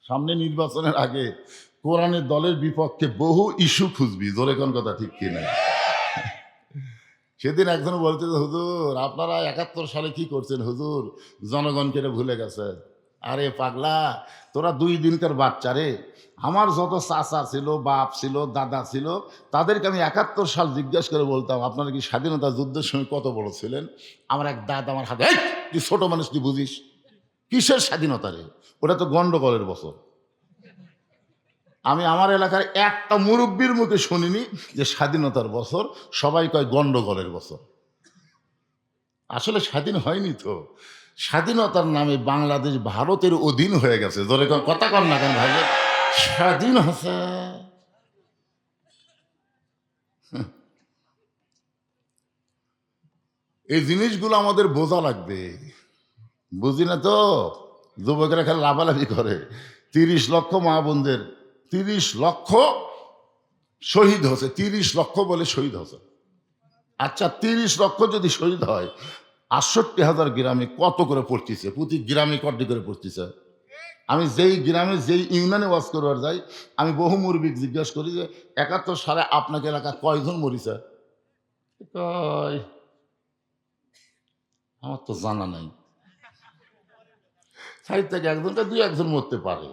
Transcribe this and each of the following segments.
সামনে নির্বাচনের আগে কোরআনের দলের বিপক্ষে বহু ইস্যু খুঁজবি, জোরে কোন কথা ঠিক কিনা? সেদিন একজন বলতে, হুজুর আপনারা 71 সালে কি করছেন হুজুর, জনগণকে ভুলে গেছে। আরে পাগলা, তোরা 2 দিনকার বাচ্চা রে। আমার যত চাচা ছিল, বাপ ছিল, দাদা ছিল, তাদেরকে আমি 71 সাল জিজ্ঞাসা করে বলতাম আপনারা কি স্বাধীনতা যুদ্ধের সময় কত বড় ছিলেন? আমার এক দাদা আমার হাতে, এই তুই ছোট মানুষ, তুই বুঝিস কিসের স্বাধীনতা রে? ওটা তো গন্ডগোলের বছর। আমি আমার এলাকার একটা মুরব্বীর মুখে শুনিনি যে স্বাধীনতার বছর, সবাই কয় গন্ডগোলের বছর। আসলে স্বাধীন হয়নি তো, স্বাধীনতার নামে বাংলাদেশ ভারতের অধীন হয়ে গেছে। ধরে কথা কর না কেন ভাই, স্বাধীন হচ্ছে। এই জিনিসগুলো আমাদের বোঝা লাগবে, বুঝি না তো। যুবকেরা খালি লাফালাফি করে। 30 লক্ষ মা বোনদের 30 লক্ষ শহীদ হচ্ছে, 30 লক্ষ বলে শহীদ হচ্ছে। আচ্ছা 30 লক্ষ যদি শহীদ হয়, 68,000 গ্রামে কত করে পড়তেছে? প্রতি গ্রামে কটি করে পড়তেছে? আমি যেই গ্রামে যেই ইউনিয়নে ওয়াজ করবার যাই, আমি বহু মুরব্বী জিজ্ঞাসা করি যে 71 সালে আপনাকে এলাকা কয়জন মরিছে? কয় আমার তো জানা নাই। সাইড থেকে একজনটা 2-1 মরতে পারে।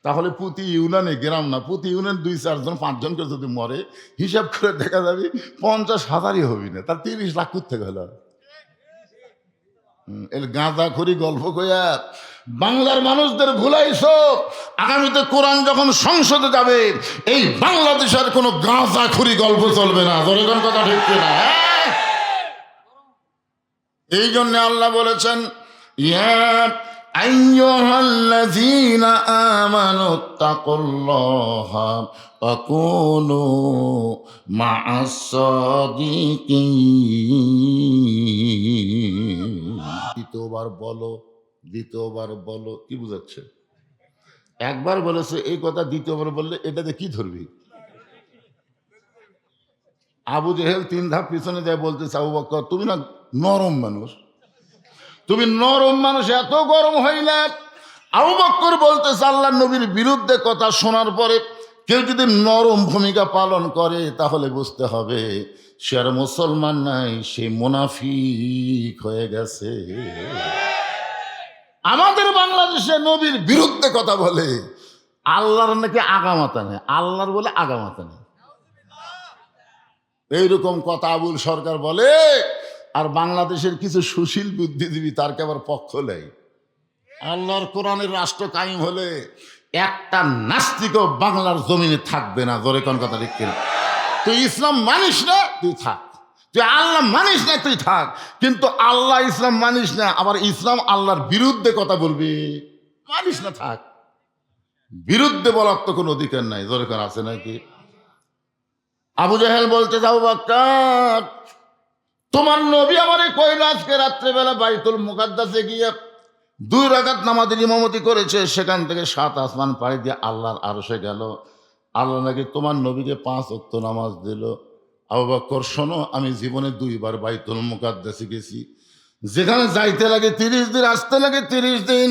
তাহলে প্রতি ইউনিয়নে, গ্রাম না, প্রতি ইউনিয়ন 2-4 জন 5 জন করে যদি মরে, হিসাব করে দেখা যাবে 50,000-ই হবি না, তার 30 লাখ থেকে হলো। এর গাঁজাখড়ি গল্প কইয়া বাংলার মানুষদের ভুলাইছো। আগামীতে কোরআন যখন সংসদে যাবে, এই বাংলাদেশের কোনো গাঁজাখড়ি গল্প চলবে না। ধরে কোন কথা ঠিক কিনা? এই জন্য আল্লাহ বলেছেন, ইয়া আইয়ুহাল্লাযীনা আমানুত্তাকুল্লাহা ওয়া কুনু মা'আস সাদিকিন। দ্বিতীয়বার বলো, কি বুঝাচ্ছে? একবার বলেছে এই কথা, দ্বিতীয়বার বললে এটাতে কি ধরবি? আবু জেহেল 3 ধাপ পিছনে যায় বলতেছে, আবু বকর তুমি না নরম মানুষ, তুমি নরম মানুষ, এত গরম হইলে। আবু বকর বলতেছে আল্লাহর নবীর বিরুদ্ধে কথা শোনার পরে কেউ যদি নরম ভূমিকা পালন করে, তাহলে বুঝতে হবে সে আর মুসলমান নাই, সে মুনাফিক হয়ে গেছে। আমাদের বাংলাদেশে নবীর বিরুদ্ধে কথা বলে, আল্লাহর নাকি আগামাতা নেই, আল্লাহর বলে আগামাতা নেই, এইরকম কথা আবুল সরকার বলে। আর বাংলাদেশের কিছু সুশীল বুদ্ধিজীবী তার কে আবার পক্ষ নেই। আল্লাহর কোরআনের রাষ্ট্র কায়েম হলে একটা নাস্তিকও বাংলার জমিনে থাকবে না। জোরে কোন কথা ঠিক কিনা? তুই ইসলাম মানিস না, তুই থাক। তুই আল্লাহ মানিস না, তুই থাক। কিন্তু আল্লাহ ইসলাম মানিস না, আবার ইসলাম আল্লাহর বিরুদ্ধে কথা বলবি, মানিস না, থাক। বিরুদ্ধে বলার তো কোনো অধিকার নাই। জোরে কোন আছে নাকি? আবু জাহেল বলতে, যাও বকর, তোমার নবী আমারে কইল আজকে রাত্রেবেলা বাইতুল মুকাদ্দাসে গিয়ে 2 রাকাত নামাজের ইমামতি করেছে, সেখান থেকে 7 আসমান পাড়ি দিয়ে আল্লাহর আরশে গেল। আল্লাহ নাকি তোমার নবীকে 5 ওয়াক্ত নামাজ দিল। আবু বকর শোনো, আমি জীবনে 2 বার বাইতুল মুকাদ্দাসে গেছি, যেখানে যাইতে লাগে 30 দিন, আসতে লাগে 30 দিন।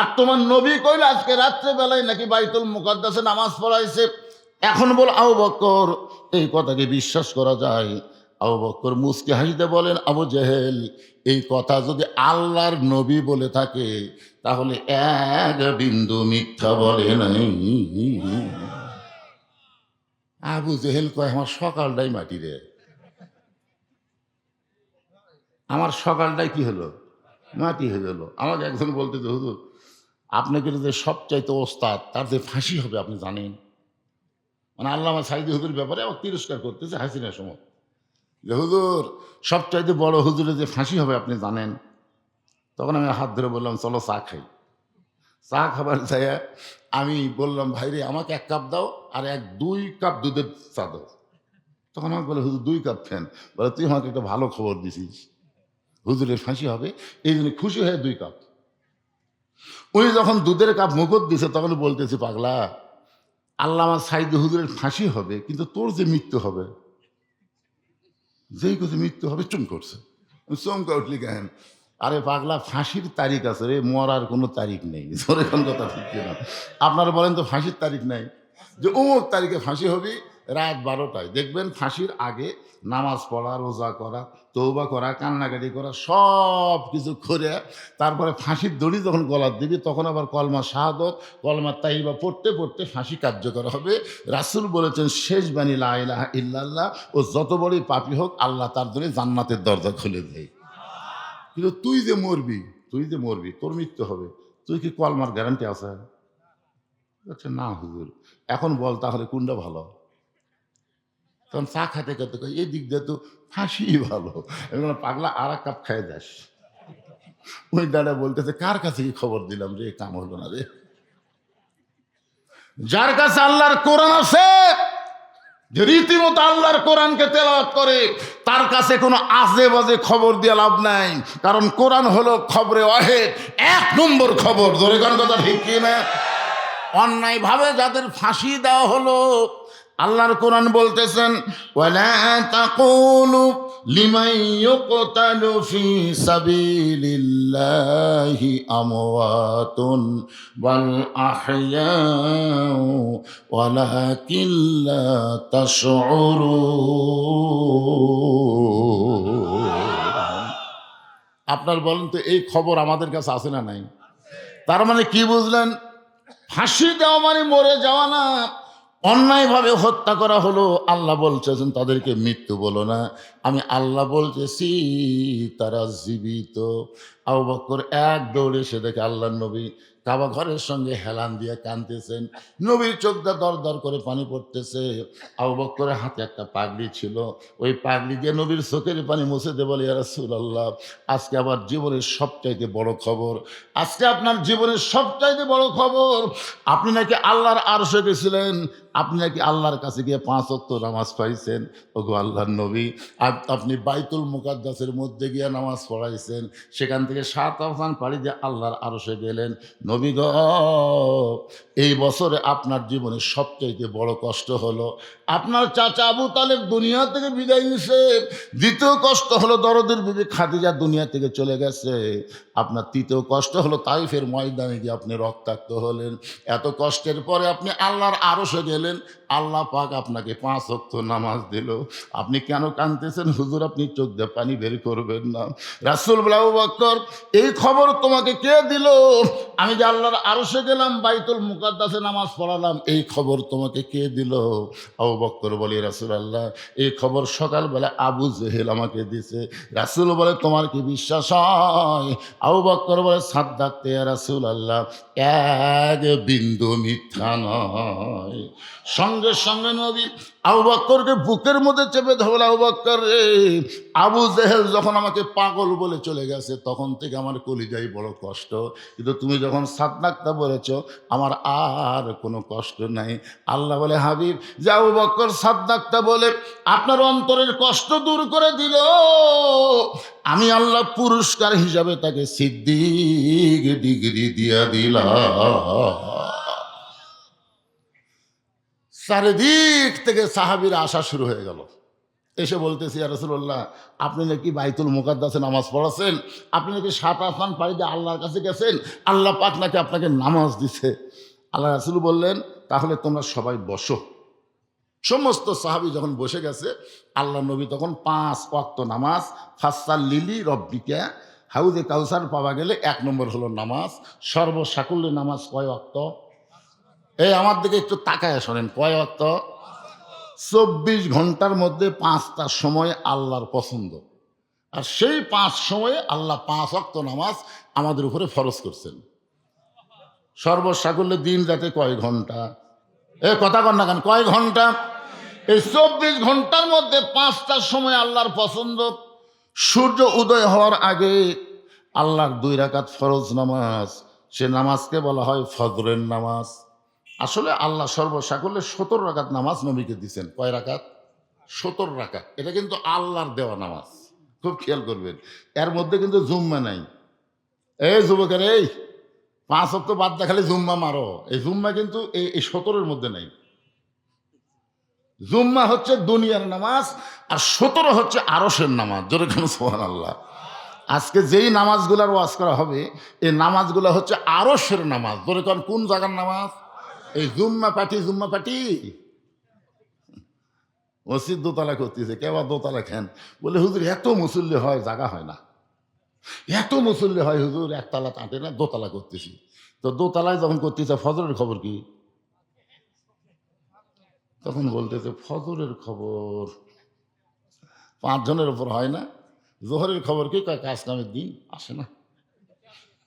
আর তোমার নবী কইল আজকে রাত্রেবেলায় নাকি বাইতুল মুকাদ্দাসে নামাজ পড়াইছে। এখন বল আবু বকর, এই কথাকে বিশ্বাস করা যায়? আবু বকর মুচকি হাসিতে বলেন, আবু জেহেল, এই কথা যদি আল্লাহর নবী বলে থাকে, তাহলে 1 বিন্দু মিথ্যা বলে নাই। আবু জেহেল কয়, আমার সকালটাই মাটি রে, আমার সকালটাই কি হলো, মাটি হয়ে গেল। আমাকে একজন বলতে, হুজুর আপনাকে যে সবচাইতে ওস্তাদ, তার যে ফাঁসি হবে আপনি জানেন? মানে আল্লামা সাইদি হুজুর ব্যাপারে আমার তিরস্কার করতেছে হাসিনার সময়, যে হুজুর সবচাইতে বড় হুজুরের যে ফাঁসি হবে আপনি জানেন? তখন আমি হাত ধরে বললাম, চলো চা খাই। চা খাবার চাই আমি বললাম, ভাই রে আমাকে 1 কাপ দাও, আর 2 কাপ দুধের চা দাও। তখন আমাকে বলে, হুজুর 2 কাপ ফ্যান। বলে, তুই আমাকে একটা ভালো খবর দিছিস, হুজুরের ফাঁসি হবে, এই জন্য খুশি হয়ে 2 কাপ। উনি যখন দুধের কাপ মুখত দিছে, তখন বলতেছি, পাগলা, আল্লামা সাইদি হুজুরের ফাঁসি হবে, কিন্তু তোর যে মৃত্যু হবে, যেই কিছু মৃত্যু হবে, চুম করছে, চমকা উঠলি কেন? আরে পাগলা, ফাঁসির তারিখ আছে রে, মরার কোনো তারিখ নেই। জোরে কোন কথা ঠিক কিনা? আপনারা বলেন তো ফাঁসির তারিখ নাই, যে অমুক তারিখে ফাঁসি হবে রাত 12টায়। দেখবেন ফাঁসির আগে নামাজ পড়া, রোজা করা, তৌবা করা, কান্নাকাটি করা, সব কিছু করে তারপরে ফাঁসির দড়ি যখন গলার দিবি তখন আবার কলমা শাহাদত, কলমা তাইবা পড়তে পড়তে ফাঁসি কার্যকর হবে। রাসূল বলেছেন, শেষ বাণী লা ইলাহা ইল্লাল্লাহ, ও যত বড়ই পাপী হোক আল্লাহ তার জন্য জান্নাতের দরজা খুলে দেয়। কিন্তু তুই যে মরবি, তোর মৃত্যু হবে, তুই কি কলমার গ্যারান্টি আছে? আচ্ছা না হুজুর, এখন বল তাহলে কোনটা ভালো? তখন চা খাতে খাতে কই, এই দিক দিয়ে তো ফাঁসি ভালো। আমি বললাম, পাগলা আর এক কাপ খাই যাস। ওই দাদা বলতেছে, কার কাছে কি খবর দিলাম রে, কাম হলো না রে। যার কাছে আল্লাহর কোরআন আছে, যে রীতিমতো আল্লাহর কোরআনকে তেলাওয়াত করে, তার কাছে কোনো আজে বাজে খবর দিয়ে লাভ নাই। কারণ কোরআন হলো খবরে ওয়াহিদ, 1 নম্বর খবর। ধরে কোন কথা ঠিক কি না? অন্যায় ভাবে যাদের ফাঁসি দেওয়া হলো, আল্লাহর কোরআন বলতেছেন, ওয়ালা তাকুলু লিমান ইউকতালু ফি সাবিলিল্লাহি আমওয়াতুন বাল আহইয়াউ ওয়ালাকিন লা তাশউরুন। আপনার বলেন তো, এই খবর আমাদের কাছে আছে না নাই? তার মানে কি বুঝলেন? ফাঁসি দেওয়া মানে মরে যাওয়া না, অন্যায়ভাবে হত্যা করা হলো। আল্লাহ বলছেন তাদেরকে মৃত্যু বলো না, আমি আল্লাহ বলতেছি তারা জীবিত। আবু বকর এক দৌড়ে এসে দেখে আল্লাহর নবী কাবা ঘরের সঙ্গে হেলান দিয়ে কাঁদতেছেন, নবীর চোখ দিয়ে দর দর করে পানি পড়তেছে। আবু বকরের হাতে একটা পাগড়ি ছিল, ওই পাগড়ি দিয়ে নবীর চোখের পানি মুছে দিয়ে বলে, ইয়া রাসূলুল্লাহ, আজকে আমার জীবনের সবচাইতে বড় খবর, আজকে আপনার জীবনের সবচাইতে বড় খবর, আপনি নাকি আল্লাহর আরশে গেছিলেন, আপনি নাকি আল্লাহর কাছে গিয়ে 5 ওয়াক্ত নামাজ পাইছেন। ওগো আল্লাহর নবী, আপনি বাইতুল মুকাদ্দাসের মধ্যে গিয়ে নামাজ পড়াইছেন, সেখান থেকে 7 আসমান পাড়ি দিয়ে আল্লাহর আরশে গেলেন। নবী গো, এই বছরে আপনার জীবনে সবচাইতে বড় কষ্ট হলো আপনার চাচা আবু তালেব দুনিয়া থেকে বিদায় নিছে। দ্বিতীয় কষ্ট হলো দরদের বিবি খাদিজা দুনিয়া থেকে চলে গেছে। আপনার তৃতীয় কষ্ট হলো তাইফের ময়দানে গিয়ে আপনি রক্তাক্ত হলেন। এত কষ্টের পরে আপনি আল্লাহর আরশে গেলেন, আল্লাহ পাক আপনাকে 5 ওয়াক্ত নামাজ দিল। আপনি কেন কাঁদতেছেন হুজুর? আপনি চোখ দিয়ে পানি বের করবেন না। রাসূল বলে, আবু বকর, এই খবর তোমাকে কে দিল? আমি যে আল্লাহর আরশে গেলাম, বাইতুল মুকাদ্দাসে নামাজ পড়ালাম, এই খবর তোমাকে কে দিল? আবু বকর বলে, রাসূলুল্লাহ, এই খবর সকালবেলা আবু জেহেল আমাকে দিছে। রাসূল বলে, তোমার কি বিশ্বাস হয়? আবু বকর বলে, সাদ্দাকতে ইয়া রাসূলুল্লাহ, এক বিন্দু মিথ্যা নয়। সঙ্গে সঙ্গে নবী আবু বকরকে বুকের মধ্যে চেপে ধরল, আবু বকর রে, আবু জেহেল যখন আমাকে পাগল বলে চলে গেছে তখন থেকে আমার কলিজায় বড় কষ্ট, কিন্তু তুমি যখন সাদ্দাকতা বলেছ আমার আর কোনো কষ্ট নাই। আল্লাহ বলে, হাবিব, যে আবু বকর সাদ্দাকতা বলে আপনার অন্তরের কষ্ট দূর করে দিল, আমি আল্লাহ পুরস্কার হিসাবে তাকে সিদ্দিক ডিগ্রি দিয়া দিলাম। চারিদিক থেকে সাহাবীরা আসা শুরু হয়ে গেল। এসে বলতেছি, ইয়া রাসূলুল্লাহ, আপনি নাকি বাইতুল মুকাদ্দাসে নামাজ পড়াছেন, আপনি নাকি 7 আসমান পাড়ি দিয়ে আল্লাহর কাছে গেছেন, আল্লাহ পাক নাকি আপনাকে নামাজ দিছে। আল্লাহ রাসূল বললেন, তাহলে তোমরা সবাই বসো। সমস্ত সাহাবী যখন বসে গেছে, আল্লাহ নবী তখন 5 ওয়াক্ত নামাজ, ফাসাল্লিলি রব্বিকা, হাউজে কাউসার পাওয়া গেলে 1 নম্বর হলো নামাজ। সর্বসাকুল্য নামাজ কয় ওয়াক্ত? এই আমার দিকে একটু তাকায় শোনেন, কয় ওয়াক্ত? 24 ঘন্টার মধ্যে 5টা সময় আল্লাহর পছন্দ, আর সেই 5 সময়ে আল্লাহ 5 ওয়াক্ত নামাজ আমাদের উপরে ফরজ করছেন। সর্বসাকুল্যে দিন রাতে কয় ঘন্টা? কথা কন না কেন, কয় ঘন্টা? এই 24 ঘন্টার মধ্যে 5টা সময় আল্লাহর পছন্দ। সূর্য উদয় হওয়ার আগে আল্লাহর 2 রাকাত ফরজ নামাজ, সে নামাজকে বলা হয় ফজরের নামাজ। আসলে আল্লাহ সর্বসাকুল্যে 17 রাকাত নামাজ নবীকে দিচ্ছেন। কয় রাকাত? 17 রাকাত। এটা কিন্তু আল্লাহর দেওয়া নামাজ, খুব খেয়াল করবেন। এর মধ্যে কিন্তু জুম্মা নাই। এই যুবকের, এই 5 ওয়াক্ত বাদ দেখালে জুম্মা মারো, এই জুম্মা কিন্তু এই 17-এর মধ্যে নাই। জুম্মা হচ্ছে দুনিয়ার নামাজ, আর 17 হচ্ছে আরশের নামাজ। জোরে কেন সুবহানাল্লাহ। আজকে যেই নামাজগুলার ওয়াজ করা হবে এই নামাজগুলো হচ্ছে আরশের নামাজ। ধরে কোন জায়গার নামাজ? এই জুম্মা পাটি মসজিদ দোতলা করতেছে, কেবা দোতলা খান বলে হুজুর এত মুসল্লি হয়, জায়গা হয় না, এত মুসল্লি হয় হুজুর, একতলা টাঁটে না, দোতলা করতেছি। তো দোতলায় যখন করতেছে ফজরের খবর কি? তখন বলতেছে ফজরের খবর 5 জনের উপর হয় না। জোহরের খবর কি? কয় কাজ কামের দিন আসে না।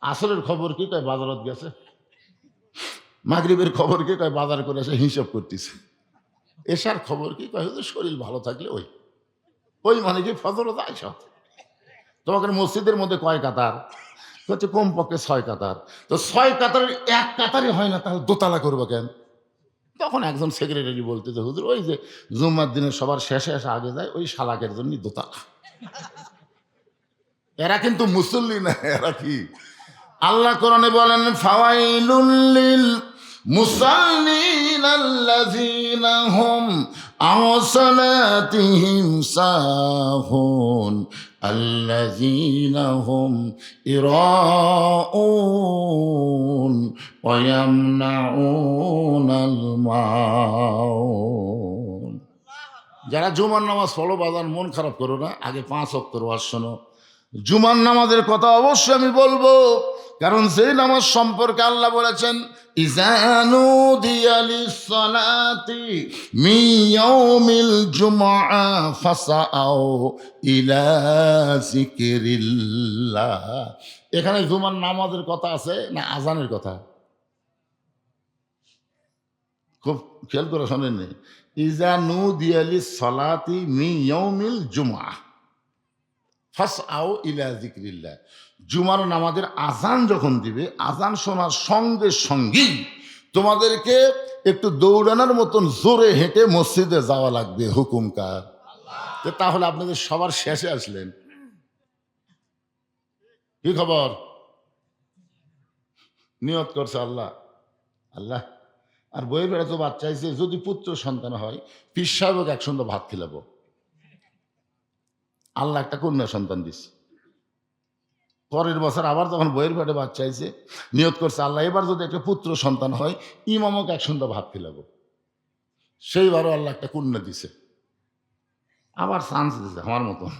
আসরের খবর কি? কয় বাজারত গেছে। মাগরিবের খবর কি? কয় বাজার করে এসে হিসাব করতেছে। এশার খবর কি? কয় হুজুর শরীর ভালো থাকলে ওই মানে কি ফজরত আইসা। তোমাকে মসজিদের মধ্যে কয় কাতার? হচ্ছে কমপক্ষে 6 কাতার। তো 6 কাতারের এক কাতারই হয় না, তাহলে দোতলা করবো কেন? তখন একজন সেক্রেটারি বলতেছে হুজুর ওই যে জুম্মার দিনে সবার শেষে এসে আগে যায় ওই শালাকের জন্য দোতলা। এরা কিন্তু মুসল্লি না, এরা কি? আল্লাহ কোরআনে বলেন ফাওয়াইলুল লিল মুসাল্লিন আল্লাযীনা হুম আন সালাতিহিম সাহুন আল্লাযীনা হুম ইরাউন ওয়া ইয়ামনাউনাল মাউন। যারা জুমার নামাজ পড়ো বাজার, মন খারাপ করো না, আগে 5 ওয়াক্ত ওয়াজ শোনো। জুমার নামাজের কথা অবশ্যই আমি বলবো, কারণ সেই নামাজ সম্পর্কে আল্লাহ বলেছেন ইযা নুদিয়া লিস-সালাতি মিন ইয়াউমিল জুমআ ফাসআউ ইলা যিকরিল্লাহ। এখানে জুমার নামাজের কথা আছে না আজানের কথা? খুব খেয়াল করে শোনেননি। ইযা নুদিয়া লিস-সালাতি মিন ইয়াউমিল জুমআ ফাসআউ ইলা যিকরিল্লাহ। জুমার নামাজের আজান যখন দিবে, আজান শোনার সঙ্গে সঙ্গেই তোমাদেরকে একটু দৌড়ানোর মতন জোরে হেঁটে মসজিদে যাওয়া লাগবে। হুকুম কার? তাহলে আপনাদের সবার শেষে আসলেন, কি খবর? নিয়ত করছে আল্লাহ আল্লাহ। আর বইয়ের বেড়া তো বাচ্চা হয়েছে, যদি পুত্র সন্তান হয় পীর সাহেবকে একসঙ্গে ভাত খিলাবো। আল্লাহ একটা কন্যা সন্তান দিচ্ছে। পরের বছর আবার যখন বইয়ের পেটে বাচ্চা হয়েছে নিয়ত করছে আল্লাহ এবার যদি একটা পুত্র সন্তান হয় ইমামকে একসঙ্গে ভাত খিলাবো। সেইবারও আল্লাহ একটা কন্যা দিছে, আবার চান্স দিছে আমার মতন।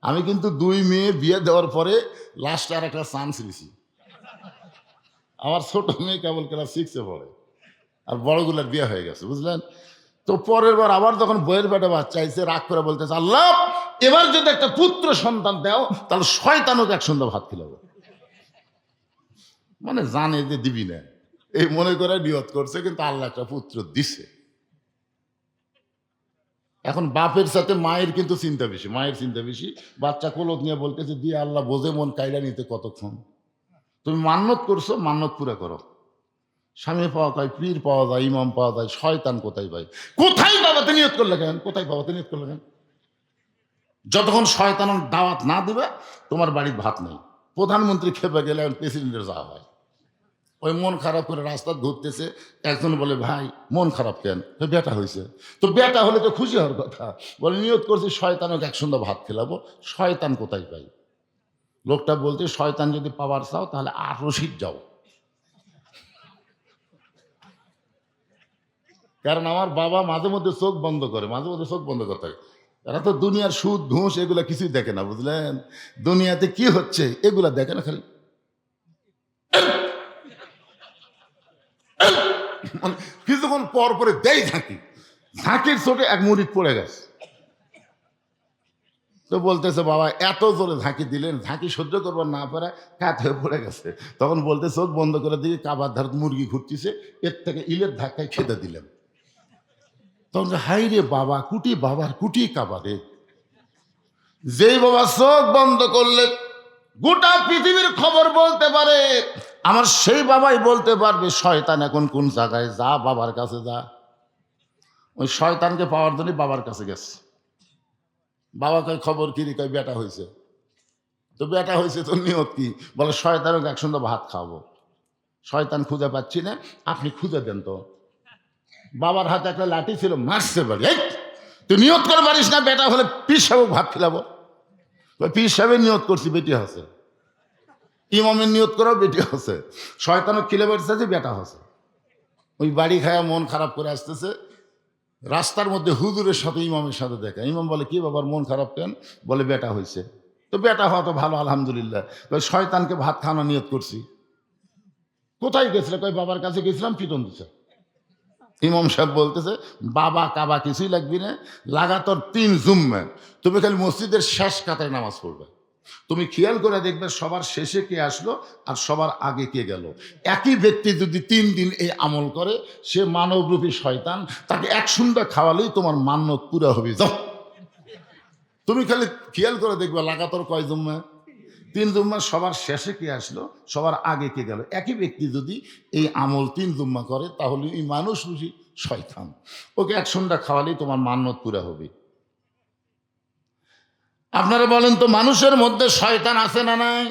আমি কিন্তু 2 মেয়ে বিয়ে দেওয়ার পরে লাস্টে আর একটা চান্স দিছি। আমার ছোট মেয়ে কেবল ক্লাস 6-এ পড়ে, আর বড়গুলার বিয়ে হয়ে গেছে, বুঝলেন? তো পরের বার আবার যখন বইয়ের পেটে বাচ্চা হয়েছে রাগ করে বলতেছে আল্লাহ এবার যদি একটা পুত্র সন্তান দাও তাহলে শয়তানকে একসঙ্গে ভাত খিলাবো। মানে জানে যে দিবি না, এই মনে করে নিয়ত করছে, কিন্তু আল্লাহ একটা পুত্র দিছে। এখন বাপের সাথে মায়ের কিন্তু চিন্তা বেশি, মায়ের চিন্তা বেশি। বাচ্চা কোলত নিয়ে বলতেছে দিয়ে আল্লাহ বোঝে মন কাইলা নিতে কতক্ষণ। তুমি মান্নত করছো, মান্নত পুরা করো। স্বামী পাওয়া যায়, পীর পাওয়া যায়, ইমাম পাওয়া যায়, শয়তান কোথায় পাই? কোথায় বাবাতে নিয়ত করলে কেন? কোথায় বাবাতে নিয়ত করলে কেন? যতক্ষণ শয়তান দাওয়াত না দিবে তোমার বাড়ির ভাত নেই। প্রধানমন্ত্রী খেপে গেলে এখন প্রেসিডেন্টের যাওয়া হয়। ওই মন খারাপ করে রাস্তা ঘুরতেছে, একজন বলে ভাই মন খারাপ কেন? বেটা হয়েছে। তো বেটা হলে তো খুশি হওয়ার কথা। বলে নিয়ত করছি শয়তানকে একসঙ্গে ভাত খেলাবো। শয়তান কোথায় পাই? লোকটা বলতে শয়তান যদি পাওয়ার চাও তাহলে 8 রশিদ যাও। কারণ আমার বাবা মাঝে মধ্যে চোখ বন্ধ করে, মাঝে মধ্যে চোখ বন্ধ করতে হয়। এরা তো দুনিয়ার সুদ ঘুষ এগুলা কিছুই দেখে না, বুঝলেন? দুনিয়াতে কি হচ্ছে এগুলা দেখে না, খালি মানে কিছুক্ষণ পর পরে দেয় ঝাঁকি। ঝাঁকির চোটে এক মুরিদ পড়ে গেছে। তো বলতেছে বাবা এত জোরে ঝাঁকি দিলেন, ঝাঁকি সহ্য করবার না পারে কাত হয়ে পড়ে গেছে। তখন বলতে চোখ বন্ধ করে দিয়ে কাবার ধার মুরগি ঘুরতেছে, এর থেকে ইলের ধাক্কায় খেতে দিলেন। তখন হাই রে বাবা কুটি, বাবার কুটি কাবারে। যেই বাবা চোখ বন্ধ করলে গোটা পৃথিবীর খবর বলতে পারে, আমার সেই বাবাই বলতে পারবে শয়তান এখন কোন জায়গায়। যা বাবার কাছে যা। ওই শয়তানকে পাওয়ার জন্য বাবার কাছে গেছে। বাবা কয় খবর কি? কয় বেটা হয়েছে। তো বেটা হয়েছে তো নিয়ত কি? বলে শয়তানকে একসঙ্গে ভাত খাওয়াবো। শয়তান খুঁজে পাচ্ছি না, আপনি খুঁজে দেন তো। বাবার হাতে একটা লাঠি ছিল, মারছে বাড়ি। তুই নিয়ত করে পারিস না বেটা হলে পীর সাহেব ভাত খিলাবো। পীর সাহেবের নিয়ত করছি বেটি আছে, ইমামের নিয়ত করাও বেটি আছে, শয়তানও খিলে বেড়েছে বেটা আছে। ওই বাড়ি খায়া মন খারাপ করে আসতেছে, রাস্তার মধ্যে হুজুরের সাথে ইমামের সাথে দেখা। ইমাম বলে কি বাবার মন খারাপ কেন? বলে বেটা হয়েছে। তো বেটা হওয়া তো ভালো, আলহামদুলিল্লাহ। শয়তানকে ভাত খাওয়ানো নিয়ত করছি। কোথায় গেছিলে? কই বাবার কাছে গেছিলাম, পিটন দিছে। ইমাম সাহেব বলতেছে বাবা কাবা কিছুই লাগবি না, লাগাতার 3 জুম্মা তুমি খালি মসজিদের শেষ কাতায় নামাজ পড়বে। তুমি খেয়াল করে দেখবে সবার শেষে কে আসলো আর সবার আগে কে গেল। একই ব্যক্তি যদি 3 দিন এই আমল করে, সে মানবরূপী শয়তান, তাকে এক সুন্দর খাওয়ালেই তোমার মান্যত পুরা হবে। যাও তুমি খালি খেয়াল করে দেখবে লাগাতার কয় জুম্মা? 3 জুম্মা। সবার শেষে কে আসলো, সবার আগে কে গেল। একই ব্যক্তি যদি এই আমল 3 জুম্মা করে, তাহলে এই মানুষ রূপী শয়তান, ওকে এক সুন্দর খাওয়ালেই তোমার মান্যত পুরা হবে। আপনারা বলেন তো মানুষের মধ্যে শয়তান আছে না নাই?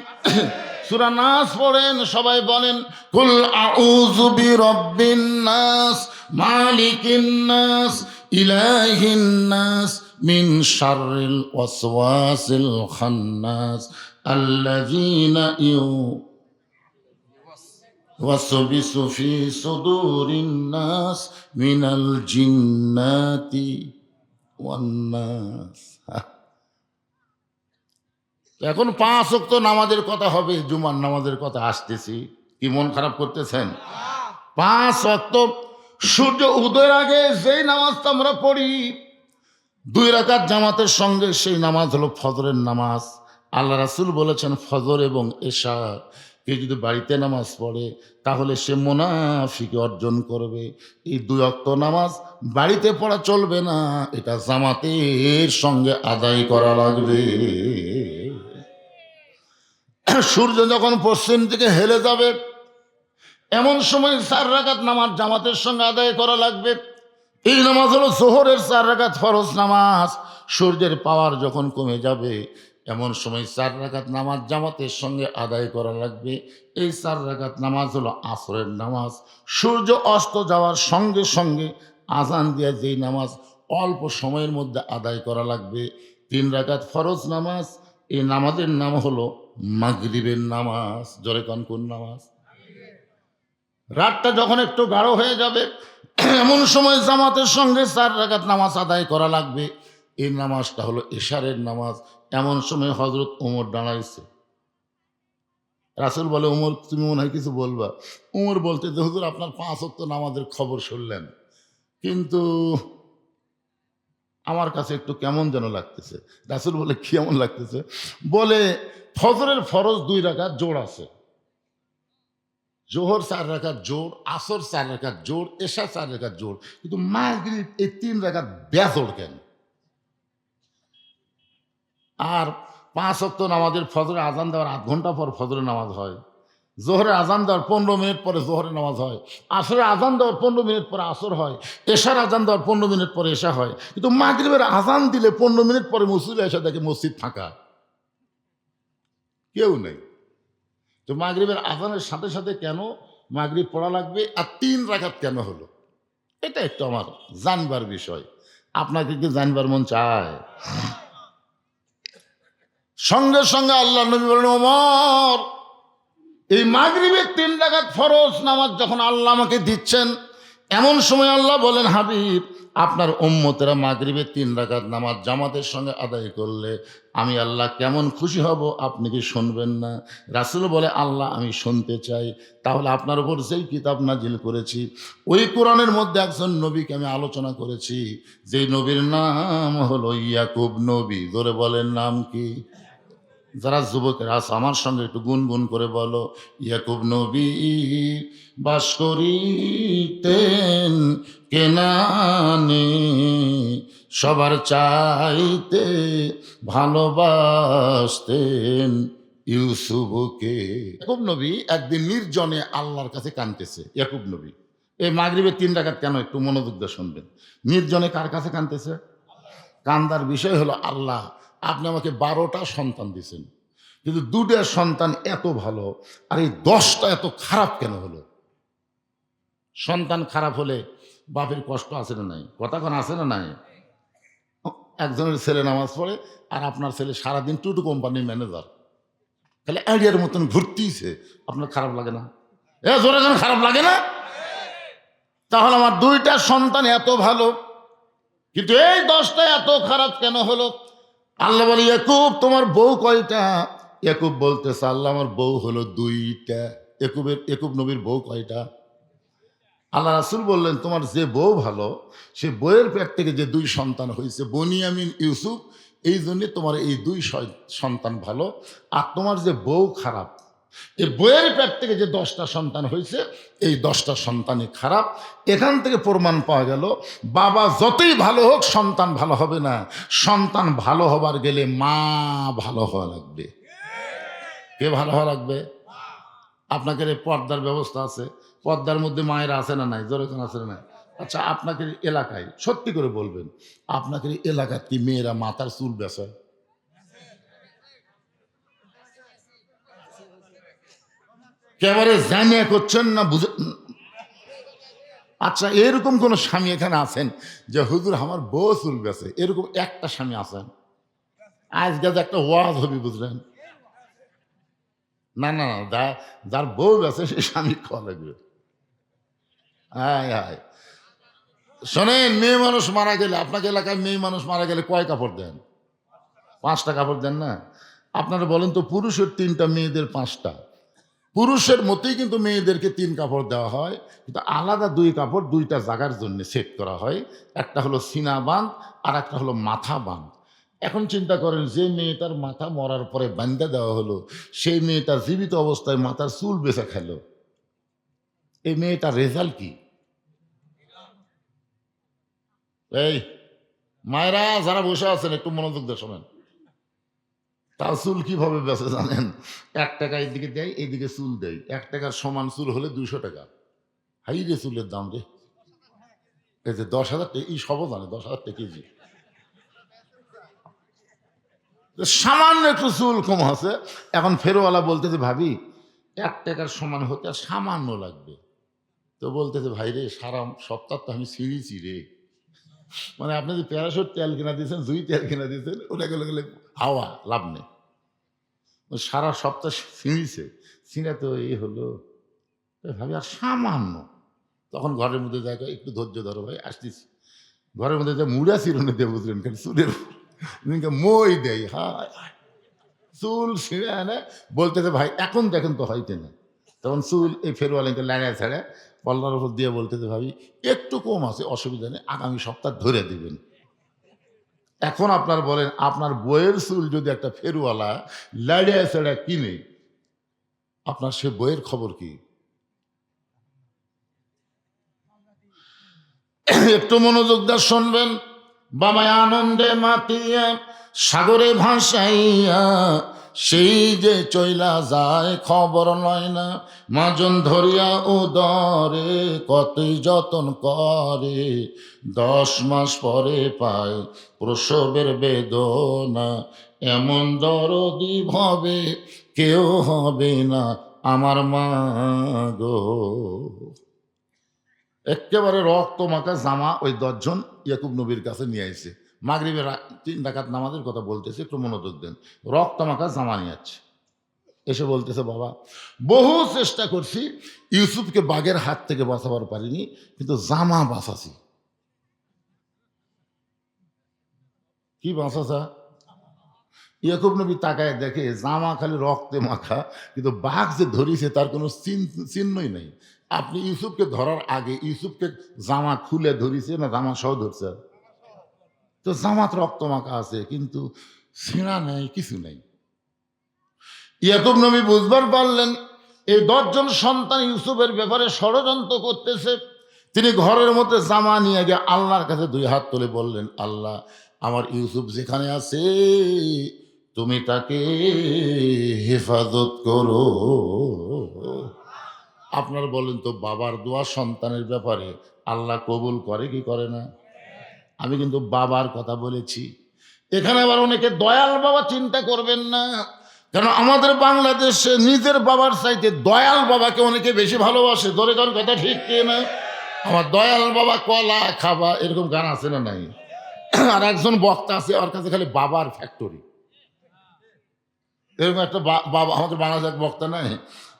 সূরা নাস পড়েন, সবাই বলেন কুল আউযু বিরাব্বিন নাস মালিকিন নাস ইলাহিন নাস মিন শাররিল ওয়াসওয়াসিল খান্নাস আল্লাযীনা ইউওয়াসবিসু ফি সুদুরিন নাস মিনাল জিন্নাতি ওয়ান নাস। এখন 5 ওয়াক্ত নামাজের কথা হবে, জুমার নামাজের কথা আসতেছি। কি মন খারাপ করতেছেন? 5 ওয়াক্ত সূর্য উদয়ের আগে যেই নামাজটা আমরা পড়ি 2 রাকাত জামাতের সঙ্গে, সেই নামাজ হলো ফজরের নামাজ। আল্লাহ রাসূল বলেছেন ফজর এবং এশা কেউ যদি বাড়িতে নামাজ পড়ে তাহলে সে মুনাফিকি অর্জন করবে। এই 2 ওয়াক্ত নামাজ বাড়িতে পড়া চলবে না, এটা জামাতের সঙ্গে আদায় করা লাগবে। সূর্য যখন পশ্চিম দিকে হেলে যাবে, এমন সময় 4 রাকাত নামাজ জামাতের সঙ্গে আদায় করা লাগবে। এই নামাজ হলো যোহরের 4 রাকাত ফরজ নামাজ। সূর্যের পাওয়ার যখন কমে যাবে, এমন সময় 4 রাকাত নামাজ জামাতের সঙ্গে আদায় করা লাগবে। এই 4 রাকাত নামাজ হলো আসরের নামাজ। সূর্য অস্ত যাওয়ার সঙ্গে সঙ্গে আজান দিয়ে যেই নামাজ অল্প সময়ের মধ্যে আদায় করা লাগবে, 3 রাকাত ফরজ নামাজ। এই নামাজের নাম হলো মাগরিবের নামাজ। জোরে কোন কোন নামাজ? রাতটা যখন একটু গাঢ় হয়ে যাবে, এমন সময় জামাতের সঙ্গে 4 রাকাত নামাজ আদায় করা লাগবে। এই নামাজটা হলো এশারের নামাজ। এমন সময় হযরত ওমর দাঁড়াইছে। রাসূল বলে ওমর তুমি মনে হয় কিছু বলবা। ওমর বলতে যে হুজুর আপনার 5 ওয়াক্ত নামাজের খবর শুনলেন, কিন্তু আমার কাছে একটু কেমন যেন লাগতেছে। রাসূল বলে কেমন লাগতেছে? বলে ফজরের ফরজ 2 রাকাত জোড় আছে, জোহর 4 রাকাত জোড়, আসর 4 রাকাত জোড়, এশা 4 রাকাত জোড়, কিন্তু মাগরিব এই 3 রাকাত বেজোড় কেন? আর 5 ওয়াক্ত নামাজের ফজরে আজান দেওয়ার 8 ঘন্টা পর ফজরের নামাজ হয়, জোহরে আজান দেওয়ার 15 মিনিট পরে জোহরের নামাজ হয়, আসরে আজান দেওয়ার 15 মিনিট পরে আসর হয়, এশার আজান দেওয়ার 15 মিনিট পরে এশা হয়। কিন্তু মাগরিবের আজান দিলে 15 মিনিট পরে মসজিদে এসে দেখে মসজিদ ফাঁকা, কেউ নেই। তো মাগরিবের আজানের সাথে সাথে কেন মাগরিব পড়া লাগবে আর 3 রাকাত কেন হলো? এটা একটু আমার জানবার বিষয়। আপনাকে কি জানবার মন চায়? সঙ্গে সঙ্গে আল্লাহ নবী বলেন ওমর এই মাগরিবের 3 রাকাত ফরজ নামাজ যখন আল্লাহ আমাকে দিচ্ছেন, এমন সময় আল্লাহ বলেন হাবিব আপনার উম্মতেরা মাগরিবের 3 রাকাত নামাজ জামাতের সঙ্গে আদায় করলে আমি আল্লাহ কেমন খুশি হব আপনি কি শুনবেন না? রাসূল বলে আল্লাহ আমি শুনতে চাই। তাহলে আপনার উপর যেই কিতাব নাজিল করেছি ওই কোরআনের মধ্যে একজন নবীকে আমি আলোচনা করেছি, যেই নবীর নাম হলো ইয়াকুব নবী। ধরে বলেন নাম কি? যারা যুবকেরা আছে আমার সঙ্গে একটু গুনগুন করে বলো, ইয়াকুব নবী বাস করিতেন কেনানে, সবার চাইতে ভালোবাসতেন ইউসুফকে। ইয়াকুব নবী একদিন নির্জনে আল্লাহর কাছে কাঁদতেছে। ইয়াকুব নবী এই মাগরিবের 3 রাকাত কেন একটু মনোযোগ দিয়ে শুনবেন। নির্জনে কার কাছে কাঁদতেছে? কান্দার বিষয় হলো আল্লাহ আপনি আমাকে 12টা সন্তান দিয়েছেন, কিন্তু 2টা সন্তান এত ভালো আর এই 10টা এত খারাপ কেন হলো? সন্তান খারাপ হলে বাপের কষ্ট আছে না নাই? কথা কোন আছে না নাই? একজনের ছেলে নামাজ পড়ে আর আপনার ছেলে সারাদিন টুটু কোম্পানির ম্যানেজার, তাহলে আইডিয়ার মতন ঘুরতেইছে, আপনার খারাপ লাগে না? জোরে যেন খারাপ লাগে না? তাহলে আমার দুইটা সন্তান এত ভালো, কিন্তু এই 10টা এত খারাপ কেন হলো? আল্লাহ বলে, ইয়াকুব তোমার বউ কয়টা? ইয়াকুব বলতেছে, আল্লাহ আমার বউ হলো 2টা। ইয়াকুব নবীর বউ কয়টা? আল্লাহ রাসূল বললেন, তোমার যে বউ ভালো, সে বউয়ের পেট থেকে যে 2 সন্তান হয়েছে, বনিয়ামিন ইউসুফ, এই জন্যে তোমার এই 2 সন্তান ভালো। আর তোমার যে বউ খারাপ, এই বউয়ের পেট থেকে যে 10টা সন্তান হয়েছে, এই 10টা সন্তানই খারাপ। এখান থেকে প্রমাণ পাওয়া গেল, বাবা যতই ভালো হোক সন্তান ভালো হবে না। সন্তান ভালো হবার গেলে মা ভালো হওয়া লাগবে। কে ভালো হওয়া লাগবে? আপনাকে পর্দার ব্যবস্থা আছে, পর্দার মধ্যে মায়েরা আছে না নাই? জোরে কোন আছে না নাই? আচ্ছা, আপনাকে এলাকায় সত্যি করে বলবেন, আপনাকে এলাকার কি মেয়েরা মাথার চুল বেচায়? একেবারে জানিয়ে করছেন না বুঝে? আচ্ছা, এরকম কোন স্বামী এখানে আছেন যে হুজুর আমার বউ চুল বেচে? এরকম একটা স্বামী আছেন? আজকে একটা ওয়াজ হবে, বুঝলেন? না না না, যার বউ বেচে সে স্বামী খাওয়া লাগবে। হায় হায়, শোনেন, মেয়ে মানুষ মারা গেলে, আপনাকে এলাকায় মেয়ে মানুষ মারা গেলে কয় কাপড় দেন? 5টা কাপড় দেন না? আপনারা বলেন তো, পুরুষের 3টা, মেয়েদের 5টা। পুরুষের মতোই কিন্তু মেয়েদেরকে 3 কাপড় দেওয়া হয়, কিন্তু আলাদা 2 কাপড় 2টা জায়গার জন্য সেট করা হয়। একটা হলো সিনা বাঁধ, আর একটা হলো মাথা বাঁধ। এখন চিন্তা করেন, যে মেয়েটার মাথা মরার পরে বান্ধা দেওয়া হলো, সেই মেয়েটা জীবিত অবস্থায় মাথার চুল বেচা খেল, এই মেয়েটার রেজাল্ট কি? এই মায়েরা যারা বসে আছেন, একটু মনোযোগ দিয়ে শোনেন। তার চুল কিভাবে বেচে জানেন? 1 টাকা এইদিকে দেয়, এইদিকে চুল দেয়। 1 টাকার সমান চুল হলে 200 টাকা। হাই রে চুলের দাম রে! এই যে 10,000 টাকা, এই সব জানে 10,000 টাকা কেজি। সামান্য একটু চুল কম আছে, এখন ফেরওয়ালা বলতেছে, ভাবি 1 টাকার সমান হতে আর সামান্য লাগবে। তো বলতেছে, ভাই রে, সারা সপ্তাহ তো আমি ছিঁড়িছি রে। মানে আপনি যে প্যারাশুট তেল কিনা দিয়েছেন, জুই তেল কিনা দিয়েছেন, ওটা গেলে গেলে হাওয়া, লাভ নেই। সারা সপ্তাহ ছিঁড়িছে, ছিঁড়া তো এই হলো। ভাবি আর সামান্য। তখন ঘরের মধ্যে যায়, একটু ধৈর্য ধরো ভাই, আসতেছি। ঘরের মধ্যে যা মুড়া চিরুনি দিয়ে, বুঝলেন, কেন চুলের মই দেয়। হায় চুল ছিঁড়ে আনে, বলতেছে, ভাই এখন দেখেন তো হইতে না। তখন চুল এই ফেরওয়ালাকে লাড়ায় ছাড়ে পল্লার উপর দিয়ে বলতেছে, ভাবি একটু কম আছে, অসুবিধা নেই, আগামী সপ্তাহ ধরে দিবেন। এখন আপনার বলেন, আপনার বইয়ের চুল যদি একটা ফেরওয়ালা লাড়ায় ছাড়া কিনে, আপনার সে বইয়ের খবর কি? একটু মনোযোগ দিয়ে শুনবেন। বাবায় আনন্দে মাতিয়া সাগরে ভাসাইয়া, সেই যে চইলা যায় খবর লয় না। মাজন ধরিয়া উদরে কতই যতন করে, 10 মাস পরে পায় প্রসবের বেদনা। এমন দরদি ভাবে কেউ হবে না আমার মা গো। একেবারে রক্ত মাখা জামা ওই 10 জন ইয়াকুব নবীর কাছে নিয়ে আসছে। মাগরিবের 3 রাকাত নামাজের কথা বলতেছে, একটু মনোযোগ দেন। রক্ত মাখা জামা নিয়ে আসছে, এসে বলতেছে, বাবা বহু চেষ্টা করছি, ইউসুফকে বাঘের হাত থেকে বাঁচাবার পারিনি, কিন্তু জামা বাঁচাছি। কি বাঁচাছা? ইয়াকুব নবী তাকায় দেখে জামা খালি রক্তে মাখা, কিন্তু বাঘ যে ধরিছে তার কোনো চিহ্নই নাই। আপনি ইউসুফকে ধরার আগে ইউসুফকে জামা খুলে ধরিছে না জামা সহ ধরছে? তো জামাত রক্ত মাখা আছে, কিন্তু ছিঁড়া নেই, কিছু নেই। ইয়াকুব নবী বুঝবার পারলেন, এই 10 জন সন্তান ইউসুফের ব্যাপারে ষড়যন্ত্র করতেছে। তিনি ঘরের মধ্যে জামা নিয়ে গিয়ে আল্লাহর কাছে 2 হাত তুলে বললেন, আল্লাহ, আমার ইউসুফ যেখানে আছে তুমি তাকে হেফাজত করো। আপনার বলেন তো, বাবার দোয়া সন্তানের ব্যাপারে আল্লাহ কবুল করে কি করে না? আমি কিন্তু বাবার কথা বলেছি। এখানে আবার অনেকে দয়াল বাবা চিন্তা করবেন না, কারণ আমাদের বাংলাদেশে নিজের বাবার চাইতে দয়াল বাবাকে অনেকে বেশি ভালোবাসে। ধরে কারণ কথা ঠিক কে না? আমার দয়াল বাবা কলা খাবা, এরকম গান আছে না নাই? আর একজন বক্তা আছে, ওর কাছে খালি বাবার ফ্যাক্টরি। এরকম একটা বাবা, আমাদের বাংলাদেশ এক বক্তা নাই,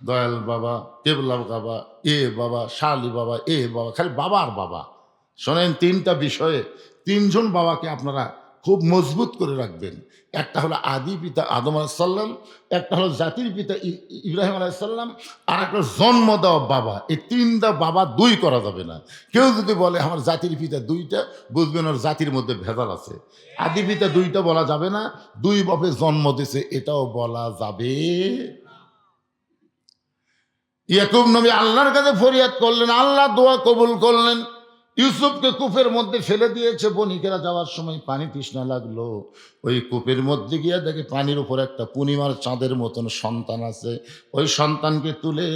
দয়াল বাবা, কেবলা বাবা, এ বাবা, শালি বাবা, এ বাবা, খালি বাবা আর বাবা। শোনেন, তিনটা বিষয়ে তিনজন বাবাকে আপনারা খুব মজবুত করে রাখবেন। একটা হলো আদি পিতা আদম আলাইসাল্লাম, একটা হলো জাতির পিতা ইব্রাহিম আলাইসাল্লাম, আর একটা জন্ম দেওয়া বাবা। এই তিনটা বাবা দুই করা যাবে না। কেউ যদি বলে আমার জাতির পিতা দুইটা, বুঝবেন ওর জাতির মধ্যে ভেজাল আছে। আদি পিতা দুইটা বলা যাবে না, দুই বাপে জন্ম দিছে এটাও বলা যাবে। ইয়াকুব নবী আল্লাহর কাছে ফরিয়াদ করলেন, আল্লাহ দোয়া কবুল করলেন। ইউসুফকে কূপের মধ্যে ফেলে দিয়েছে, বণিকেরা যাওয়ার সময় পানি তৃষ্ণা লাগলো, ওই কূপের মধ্যে গিয়ে দেখে পানির উপর একটা পূর্ণিমার চাঁদের মতন সন্তান আছে। ওই সন্তানকে তুলে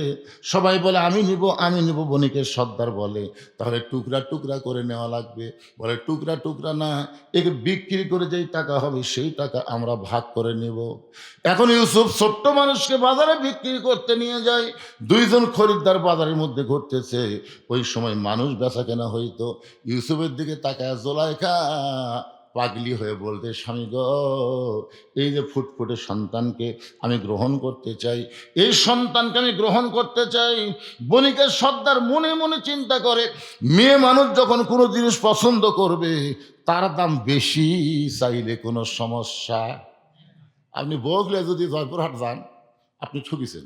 সবাই বলে আমি নিব, আমি নিব। বণিকের সর্দার বলে তাহলে টুকরা টুকরা করে নেওয়া লাগবে। বলে টুকরা টুকরা না, একে বিক্রি করে যেই টাকা হবে সেই টাকা আমরা ভাগ করে নেব। এখন ইউসুফ ছোট্ট মানুষকে বাজারে বিক্রি করতে নিয়ে যায়। দুইজন খরিদ্দার বাজারের মধ্যে ঘুরতেছে, ওই সময় মানুষ বেচা কেনা হইতো। ইউসুফের দিকে তাকায় জোলাইখা পাগলি হয়ে বলতে, স্বামী গো, এই যে ফুটফুটে সন্তানকে আমি গ্রহণ করতে চাই, এই সন্তানকে আমি গ্রহণ করতে চাই। বণিকের সর্দার মনে মনে চিন্তা করে, মেয়ে মানুষ যখন কোনো জিনিস পছন্দ করবে তার দাম বেশি চাইলে কোনো সমস্যা। আপনি বগলে যদি জয়পুরহাট যান, আপনি ঠকিছেন।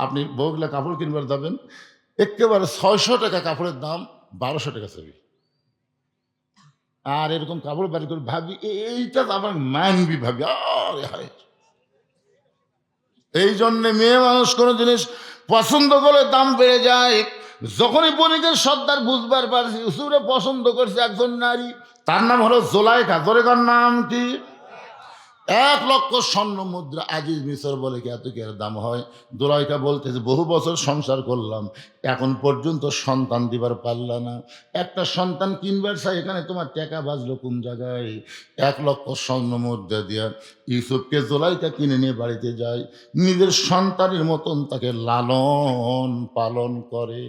আপনি বগলে কাপড় কিনবার যাবেন, একেবারে 600 টাকা কাপড়ের দাম 1200 টাকা চাবি। আর এরকম কাপড় বাড়ি করে ভাবি এইটা আমার মানবি, ভাবি আরে হায়। এই জন্যে মেয়ে মানুষ কোনো জিনিস পছন্দ করলে দাম বেড়ে যায়। যখনই বণিকের সর্দার বুঝবার পারছে ইউসুফরে পছন্দ করছে একজন নারী, তার নাম হলো জোলাইখা। জোলাইখার নাম কি? 1 লক্ষ স্বর্ণ মুদ্রা। আজিজ মিসর বলে কি এত কি এর দাম হয়? জোলাইখা বলতেছে বহু বছর সংসার করলাম, এখন পর্যন্ত সন্তান দিবার পারলা না। একটা সন্তান কিনবার চাই, এখানে তোমার টাকা বাজলো কোন জায়গায়? 1 লক্ষ স্বর্ণ মুদ্রা দিয়া ইউসুফকে জোলাইখা কিনে নিয়ে বাড়িতে যায়। নিজের সন্তানের মতন তাকে লালন পালন করে,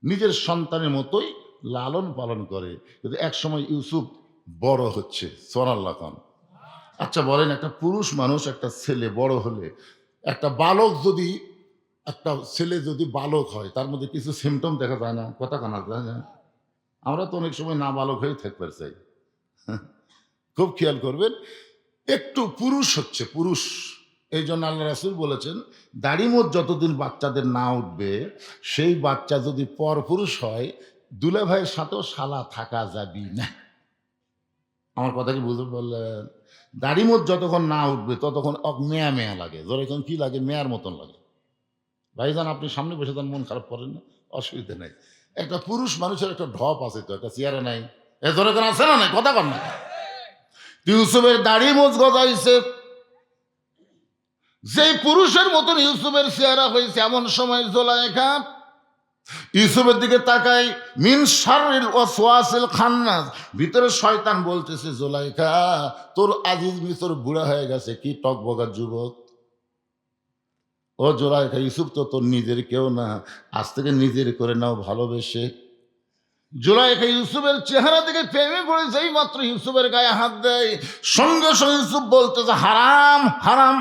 নিজের সন্তানের মতোই লালন পালন করে। কিন্তু এক সময় ইউসুফ বড় হচ্ছে। সুবহানাল্লাহ খান। আচ্ছা বলেন, একটা পুরুষ মানুষ, একটা ছেলে বড় হলে, একটা বালক যদি, একটা ছেলে যদি বালক হয়, তার মধ্যে কিছু সিমটম দেখা যায় না? কথা কানা যায় না? আমরা তো অনেক সময় না বালক হয়ে থাকতে চাই। খুব খেয়াল করবেন, একটু পুরুষ হচ্ছে পুরুষ। এই জন্য আল্লাহ রাসূল বলেছেন, দাড়িমোট যতদিন বাচ্চাদের না উঠবে, সেই বাচ্চা যদি পরপুরুষ হয়, দুলা ভাইয়ের সাথেও শালা থাকা যাবি না। আমার কথা কি বুঝতে পারলেন? দাড়িমোট যতক্ষণ না উঠবে ততক্ষণ মেয়া মেয়া লাগে। যখন কি লাগে? মেয়ার মতন লাগে। ভাইজান আপনি সামনে বসে যান, মন খারাপ করেন না, অসুবিধা নেই। একটা পুরুষ মানুষের একটা ঢপ আছে তো, একটা চেয়ারে নাই, এ যখন আছে না, নাই কথা কর না। ইউসুফের দাড়ি মোচ গজাইছে, যেই পুরুষের মতন ইউসুফের চেহারা হয়েছে, এমন সময় জোলাইখা ইউসুফের দিকে তাকাই, মিন শাররিল ওয়াসওয়াসিল খান্নাস, ভিতরে শয়তান বলতেছে, জোলাইখা তোর আজিজ মিসর বুড়া হয়ে গেছে, কি টকবগা যুবক। ও জোলাইখা, ইউসুফ তো তোর নিজের কেউ না, আজ থেকে নিজের করে নাও ভালোবেসে। জোলাইখা ইউসুফের চেহারা থেকে প্রেমে পড়ে যেই মাত্র ইউসুফের গায়ে হাত দেয়, সঙ্গে সঙ্গে ইউসুফ বলতেছে হারাম হারাম।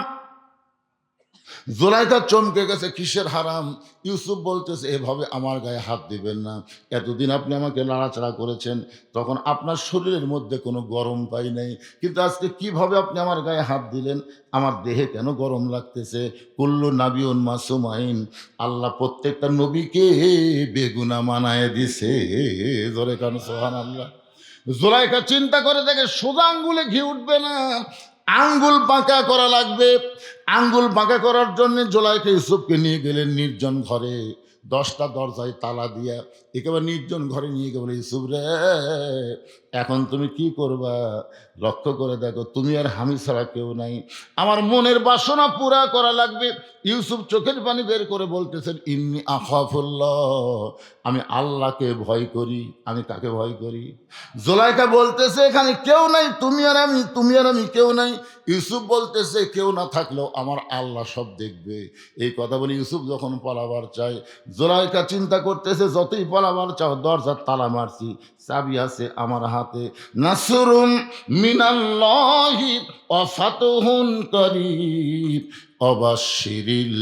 জোলাইখা চমকে গেছে, কিসের হারাম? ইউসুফ বলতেছে, এভাবে আমার গায়ে হাত দিবেন না। এতদিন আপনি আমাকে নাড়াচাড়া করেছেন, তখন আপনার শরীরের মধ্যে কোনো গরম পাই নাই, কিন্তু আজকে কিভাবে আপনি আমার গায়ে হাত দিলেন? আমার দেহে কেন গরম লাগতেছে? কুল্লু নাবিউন মাসুম আইন, আল্লাহ প্রত্যেকটা নবীকে বেগুনা মানায় দিছে। জোরে কান সুবহানাল্লাহ। জোলাইখা চিন্তা করে দেখে সোজা আঙ্গুলে ঘি উঠবে না, আঙ্গুল বাঁকা করা লাগবে। আঙ্গুল বাঁকা করার জন্য জোলাইখা ইউসুফকে নিয়ে গেলেন নির্জন ঘরে, 10টা দরজায় তালা দিয়া একেবারে নির্জন ঘরে নিয়ে গেল। ইউসুফ রে, এখন তুমি কি করবা? লক্ষ্য করে দেখো, তুমি আর আমি ছাড়া কেউ নাই, আমার মনের বাসনা পুরা করা লাগবে। ইউসুফ চোখের পানি বের করে বলতেছেন, ইন্নী আখাফুল্লাহ, আমি আল্লাহকে ভয় করি। আমি কাকে ভয় করি? জোলাইখা বলতেছে, এখানে কেউ নাই, তুমি আর আমি, তুমি আর আমি, কেউ নাই। ইউসুফ বলতেছে, কেউ না থাকলেও আমার আল্লাহ সব দেখবে। এই কথা বলে ইউসুফ যখন পালাবার চায়, জুলাইখা চিন্তা করতেছে, যতই পালাবার চাও দরজার তালা মারছি, চাবি আছে আমার হাতে। নাসরুম মিনাল্লাহি ওয়া ফাতহুন করিব ওয়াবাশশিরিল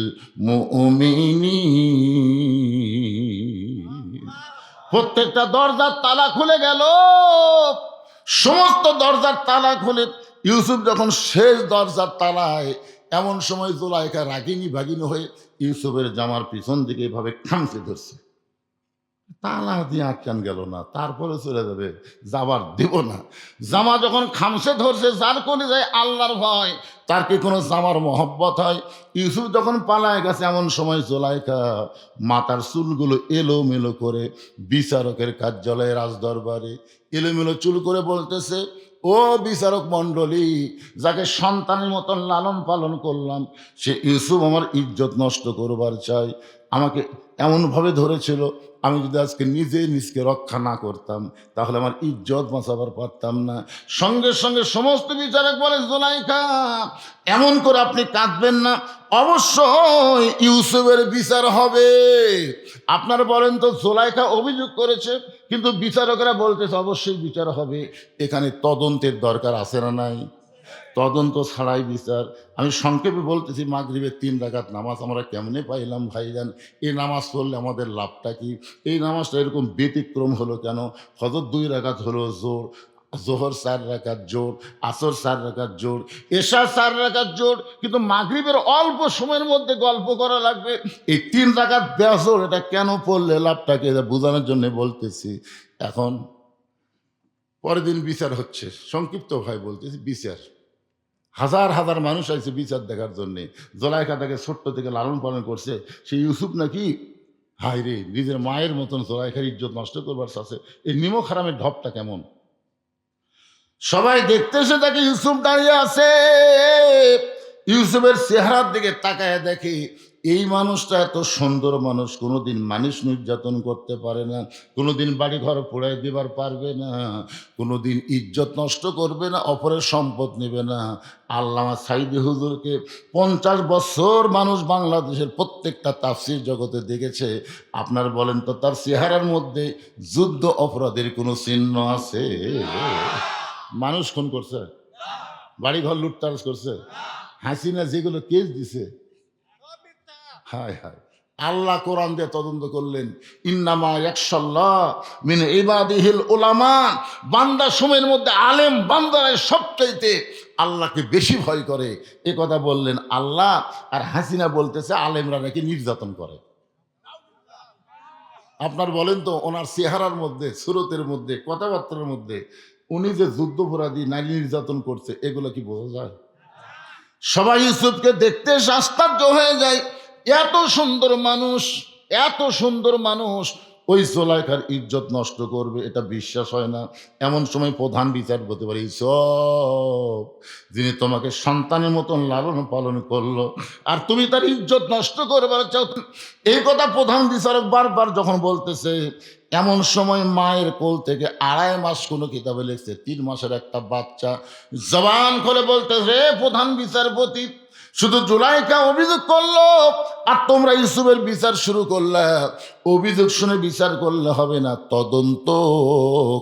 মুমিনিন। প্রত্যেকটা দরজার তালা খুলে গেল, সমস্ত দরজার তালা খুলে ইউসুফ যখন শেষ দরজার তালায়, এমন সময় জুলাইখা রাগিনী ভাগিনী হয়ে ইউসুফের জামার পিছন দিকে এভাবে খামচে ধরছে। তালা দিয়ে আটকান গেল না, তারপরে চলে যাবে, যাবার দেব না। জামা যখন খামচে ধরছে, যার কোলে যায় আল্লাহর ভয়, তার কি কোনো জামার মহব্বত হয়? ইউসুফ যখন পালায় গেছে, এমন সময় জুলাইখা মাথার চুলগুলো এলোমেলো করে বিচারকের কার্যালয়ে রাজদরবারে এলোমেলো চুল করে বলতেছে, ও বিচারক মণ্ডলী, যাকে সন্তানের মতন লালন পালন করলাম, সে ইউসুফ আমার ইজ্জত নষ্ট করবার চাই। আমাকে এমনভাবে ধরেছিল, আমি যদি আজকে নিজকে রক্ষা না করতাম, তাহলে আমার ইজ্জত বাঁচাবার পারতাম না। সঙ্গে সঙ্গে সমস্ত বিচারক বলে, জুলাইখা, এমন করে আপনি কাঁদবেন না, অবশ্যই ইউসুফের বিচার হবে। আপনারা বলেন তো, জুলাইখা অভিযোগ করেছে, কিন্তু বিচারকরা বলতেছে অবশ্যই বিচার হবে। এখানে তদন্তের দরকার আছে না নাই? তদন্ত ছাড়াই বিচার। আমি সংক্ষেপে বলতেছি, মাগরিবের 3 রাকাত নামাজ আমরা কেমনে পাইলাম ভাইজান? এই নামাজ পড়লে আমাদের লাভটা কি? এই নামাজটা এরকম ব্যতিক্রম হলো কেন? ফজর 2 রাকাত হলো জোর, জোহর 4 রাকাত জোর, আসর 4 রাকাত জোর, এশা 4 রাকাত জোর, কিন্তু মাগরিবের অল্প সময়ের মধ্যে গল্প করা লাগবে। এই 3 রাকাত বেজোর, এটা কেন পড়লে লাভটাকে, এটা বোঝানোর জন্য বলতেছি। এখন পরের দিন বিচার হচ্ছে, সংক্ষিপ্ত ভাই বলতেছি, বিচার হাজার হাজার মানুষ আইছে বিচার দেখার জন্যে। জুলাইখা তাকে ছোট্ট থেকে লালন পালন করছে, সে ইউসুফ নাকি, হায় রে, নিজের মায়ের মতন জুলাইখার ইজ্জত নষ্ট করবার আছে। এই নিমক হারামের ঢপটা কেমন? সবাই দেখতেছে, তাকে ইউসুফ দাঁড়িয়ে আছে, ইউসুফের চেহারার দিকে তাকায় দেখে এই মানুষটা এত সুন্দর মানুষ, কোনোদিন মানুষ নির্যাতন করতে পারে না, কোনোদিন বাড়ি ঘর পোড়ায় দিবার পারবে না, কোনোদিন ইজ্জত নষ্ট করবে না, অপরের সম্পদ নেবে না। আল্লামা সাইদি হুজুরকে 50 বছর মানুষ বাংলাদেশের প্রত্যেকটা তাফসির জগতে দেখেছে। আপনার বলেন তো, তার চেহারার মধ্যে যুদ্ধ অপরাধের কোনো চিহ্ন আছে? মানুষ খুন করছে, বাড়িঘর লুটতারাজ করছে, হাসিনা যেগুলো কেস দিছে, হায় হায়। আল্লাহ কোরআন দিয়ে তদন্ত করলেন, ইন্নামা ইয়াখশাল্লাহ মিন ইবাদিহিল উলামা। বান্দা সময়ের মধ্যে আলেম বান্দারাই সবচাইতে আল্লাহকে বেশি ভয় করে, এ কথা বললেন আল্লাহ। আর হাসিনা বলতেছে আলেমরা নাকি নির্যাতন করে। আপনার বলেন তো, ওনার চেহারার মধ্যে, সুরতের মধ্যে, কথাবার্তার মধ্যে উনি যে যুদ্ধপরাধী, নারী নির্যাতন করছে, এগুলো কি বোঝা যায়? সবাই ইউসুফকে দেখতে আশ্চর্য হয়ে যায়। এত সুন্দর মানুষ, এত সুন্দর মানুষ ওই জুলাইখার ইজ্জত নষ্ট করবে, এটা বিশ্বাস হয় না। এমন সময় প্রধান বিচারপতি বলে, ইউসুফ, যিনি তোমাকে সন্তানের মতন লালন পালন করলো, আর তুমি তার ইজ্জত নষ্ট করবার চাও, এই কথা প্রধান বিচারক বারবার যখন বলতেছে, এমন সময় মায়ের কোল থেকে 2.5 মাস, কোনো কিতাবে লিখছে 3 মাসের একটা বাচ্চা জবান খুলে বলতেছে, রে প্রধান বিচারপতি, শুধু জুলাইখা অভিযোগ করলো আর তোমরা ইউসুফের বিচার শুরু করলে। অভিযোগ শুনে বিচার করলে হবে না, তদন্ত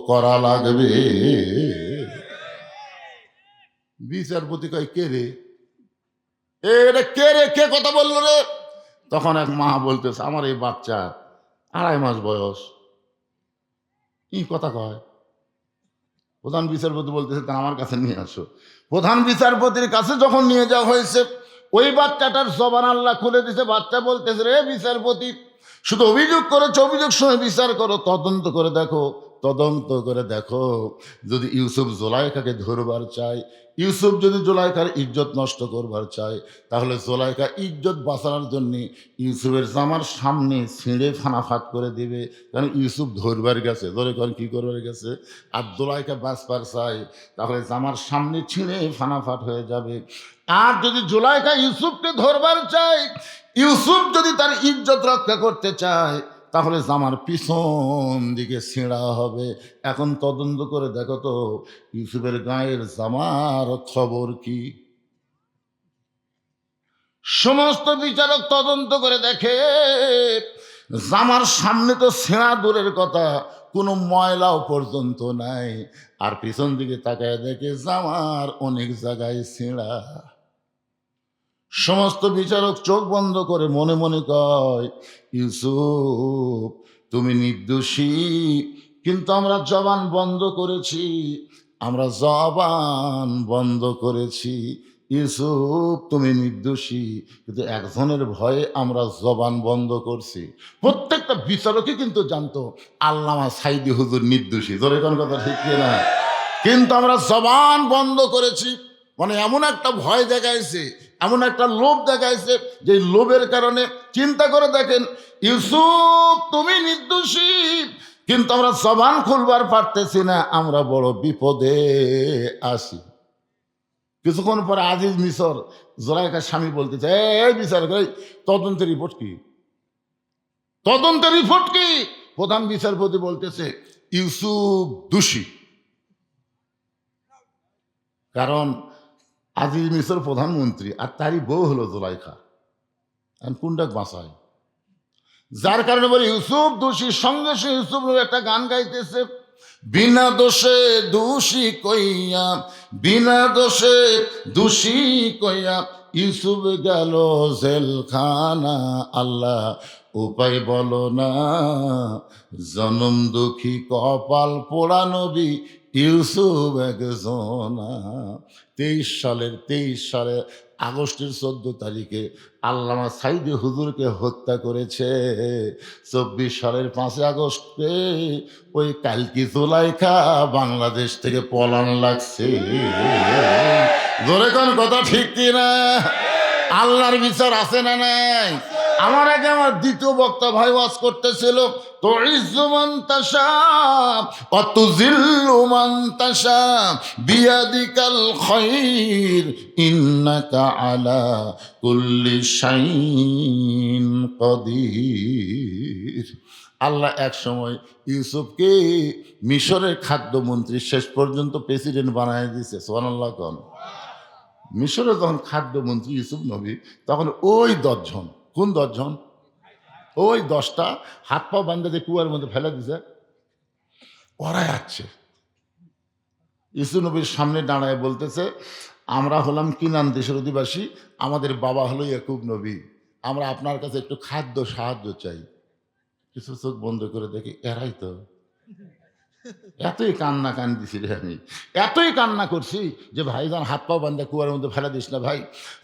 করা লাগবে। বিচারপতি কয়, কে রে, এটা কে রে, কে কথা বললো রে? তখন এক মা বলতেছে, আমার এই বাচ্চা 2.5 মাস বয়স, কি কথা কয়? প্রধান বিচারপতি বলতেছে, তা আমার কাছে নিয়ে আসো। প্রধান বিচারপতির কাছে যখন নিয়ে যাওয়া হয়েছে, ওই বাচ্চাটার জবান আল্লাহ খুলে দিছে। বাচ্চা বলতেছে, রে বিচারপতি, শুধু অভিযোগ করেছো, অভিযোগ শুনে বিচার করো, তদন্ত করে দেখো, তদন্ত করে দেখো, যদি ইউসুফ জুলাইখাকে ধরবার চায়, ইউসুফ যদি জুলাইখার ইজ্জত নষ্ট করবার চায়, তাহলে জুলাইখা ইজ্জত বাঁচানোর জন্য ইউসুফের জামার সামনে ছিঁড়ে ফানাফাট করে দিবে। কারণ ইউসুফ ধরবার গেছে, ধরে কখন কী করবার গেছে, আর জুলাইখা বাঁচবার চায়, তাহলে জামার সামনে ছিঁড়ে ফানাফাট হয়ে যাবে। আর যদি জুলাইখা ইউসুফকে ধরবার চায়, ইউসুফ যদি তার ইজ্জত রক্ষা করতে চায়, তাহলে জামার পিছন দিকে ছিঁড়া হবে। এখন তদন্ত করে দেখো তো, ইউসুফের গায়ের জামার খবর কি? সমস্ত বিচারক তদন্ত করে দেখে, জামার সামনে তো ছেঁড়া দূরের কথা, কোনো ময়লাও পর্যন্ত নাই, আর পিছন দিকে তাকায় দেখে জামার অনেক জায়গায় ছেঁড়া। সমস্ত বিচারক চোখ বন্ধ করে মনে মনে কয়, ইউসুফ তুমি নির্দোষী, কিন্তু আমরা জবান বন্ধ করেছি, আমরা জবান বন্ধ করেছি। ইউসুফ তুমি নির্দোষী, কিন্তু একজনের ভয়ে আমরা জবান বন্ধ করছি। প্রত্যেকটা বিচারকই কিন্তু জানতো আল্লামা সাইদি হুজুর নির্দোষী, ধরে কোন কথা ঠিক না, কিন্তু আমরা জবান বন্ধ করেছি। মানে এমন একটা ভয় দেখাইছে, এমন একটা লোভ দেখাইছে, যে লোভের কারণে চিন্তা করে দেখেন, ইউসুফ তুমি নির্দোষী, কিন্তু আমরা জবান খুলবার পারতেছি না, আমরা বড় বিপদে আছি। কিছুক্ষণ পরে আজিজ মিশর জোরাইকার স্বামী বলতেছে, এই বিচারক, এই তদন্তের রিপোর্ট কি, তদন্তের রিপোর্ট কি? প্রধান বিচারপতি বলতেছে ইউসুফ দোষী। কারণ আজিজ মিশর প্রধানমন্ত্রী, আর তারই বউ হলো জোলাইখা, কোনটা বাঁচায়? যার কারণে বলে ইউসুফ দোষী। সঙ্গে সে ইউসুফ একটা গান গাইতেছে, বিনা দোষে দোষী কইয়া, বিনা দোষে দোষী কইয়া ইউসুফ গেল জেলখানা, আল্লাহ উপায় বলো না, জনম দুঃখী কপাল পোড়া নবী ইউসুফ একজনা। 23 সালে আগস্টের 14 তারিখে আল্লামা সাইদি হুজুরকে হত্যা করেছে। 24 সালের 5 আগস্টে ওই কালকি জোলাইখা বাংলাদেশ থেকে পলান লাগছে। ধরে কোন কথা ঠিক কিনা? আল্লাহর বিচার আছে না নাই? আমার আগে আমার দ্বিতীয় বক্তা ভাই ওয়াজ করতেছিল, তো ইজ্জু মান তাশা ওয়া তুযিল্লু মান তাশা বিয়াদিকাল খায়র ইন্নাকা আলা কুল্লি শাইইন কাদির। আল্লাহ এক সময় ইউসুফকে মিশরের খাদ্যমন্ত্রী, শেষ পর্যন্ত প্রেসিডেন্ট বানায় দিয়েছে। সুবহানাল্লাহ কোন। মিশরে যখন খাদ্যমন্ত্রী ইউসুফ নবী, তখন ওই 10 জন, কোন 10 জন? ওই 10টা হাত পা বান্ধে যে কুয়ার মধ্যে ফেলে দিছে, ওরাই আছে। ইউসুফ নবীর সামনে দাঁড়ায় বলতেছে, আমরা হলাম কিনান দেশের অধিবাসী, আমাদের বাবা হলো ইয়াকুব নবী, আমরা আপনার কাছে একটু খাদ্য সাহায্য চাই। কিছু চোখ বন্ধ করে দেখি এরাই তো। এতই কান্না কান্দিছি রে আমি, এতই কান্না করছি যে ভাইজান হাত পা বান্ধা কুয়ার মধ্যে ফেলে দিস না ভাই,